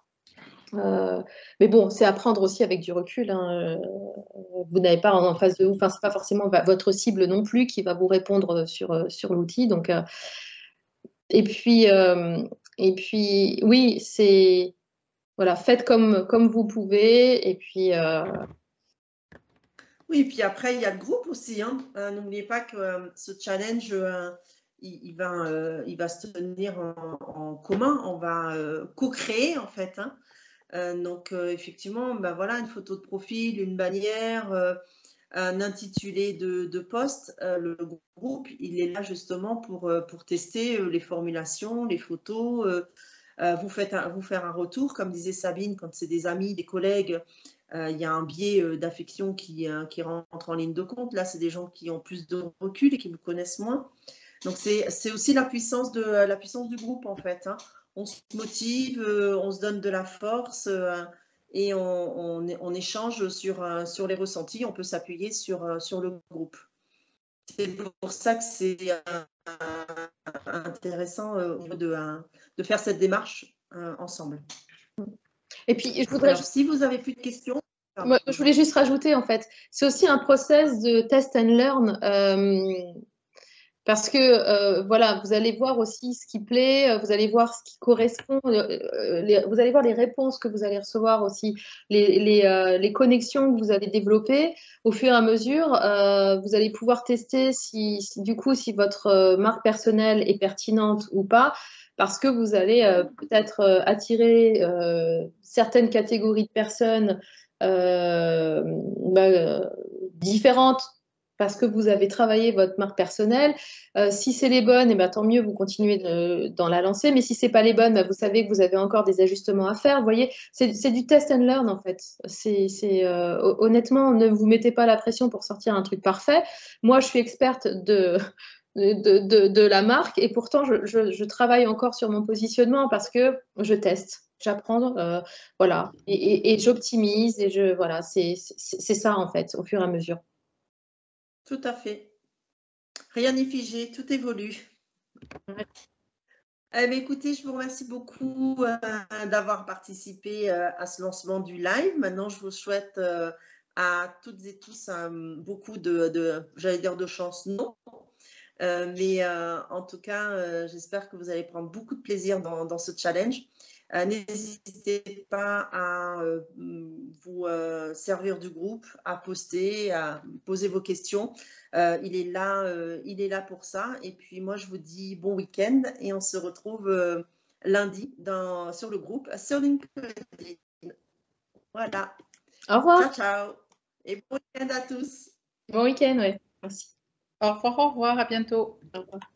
Mais bon, c'est à prendre aussi avec du recul. Vous n'avez pas en face de vous, c'est pas forcément votre cible non plus qui va vous répondre sur l'outil. Donc, et puis, oui, c'est voilà, faites comme vous pouvez. Et puis. Oui, puis après, il y a le groupe aussi. N'oubliez pas que ce challenge, il va se tenir en commun. On va co-créer, en fait. Donc, effectivement, voilà, une photo de profil, une bannière, un intitulé de poste. Le groupe, il est là justement pour tester les formulations, les photos. Vous faire un retour, comme disait Sabine, quand c'est des amis, des collègues. Il y a un biais d'affection qui rentre en ligne de compte. Là, c'est des gens qui ont plus de recul et qui vous connaissent moins. Donc, c'est aussi la puissance du groupe, en fait. on se motive, on se donne de la force et on échange sur les ressentis. On peut s'appuyer sur le groupe. C'est pour ça que c'est intéressant de faire cette démarche ensemble. Et puis, je voudrais... Alors, si vous n'avez plus de questions... Moi, je voulais juste rajouter, en fait, c'est aussi un process de test and learn, parce que, voilà, vous allez voir aussi ce qui plaît, vous allez voir ce qui correspond, vous allez voir les réponses que vous allez recevoir aussi, les connexions que vous allez développer au fur et à mesure. Vous allez pouvoir tester du coup, si votre marque personnelle est pertinente ou pas, parce que vous allez peut-être attirer certaines catégories de personnes différentes parce que vous avez travaillé votre marque personnelle. Si c'est les bonnes, tant mieux, vous continuez dans la lancer. Mais si ce n'est pas les bonnes, vous savez que vous avez encore des ajustements à faire. Vous voyez, c'est du test and learn en fait. Honnêtement, ne vous mettez pas la pression pour sortir un truc parfait. Moi, je suis experte de la marque et pourtant, je travaille encore sur mon positionnement parce que je teste. J'apprends, voilà, et j'optimise et voilà, c'est ça en fait, au fur et à mesure. Tout à fait. Rien n'est figé, tout évolue. Ouais. Écoutez, je vous remercie beaucoup d'avoir participé à ce lancement du live. Maintenant, je vous souhaite à toutes et tous beaucoup j'allais dire de chance, non. Mais en tout cas, j'espère que vous allez prendre beaucoup de plaisir dans ce challenge. N'hésitez pas à vous servir du groupe, à poster, à poser vos questions. Il est là pour ça. Et puis moi, je vous dis bon week-end et on se retrouve lundi sur le groupe sur LinkedIn. Voilà. Au revoir. Ciao, ciao. Et bon week-end à tous. Bon week-end, oui. Merci. Au revoir, à bientôt. Au revoir.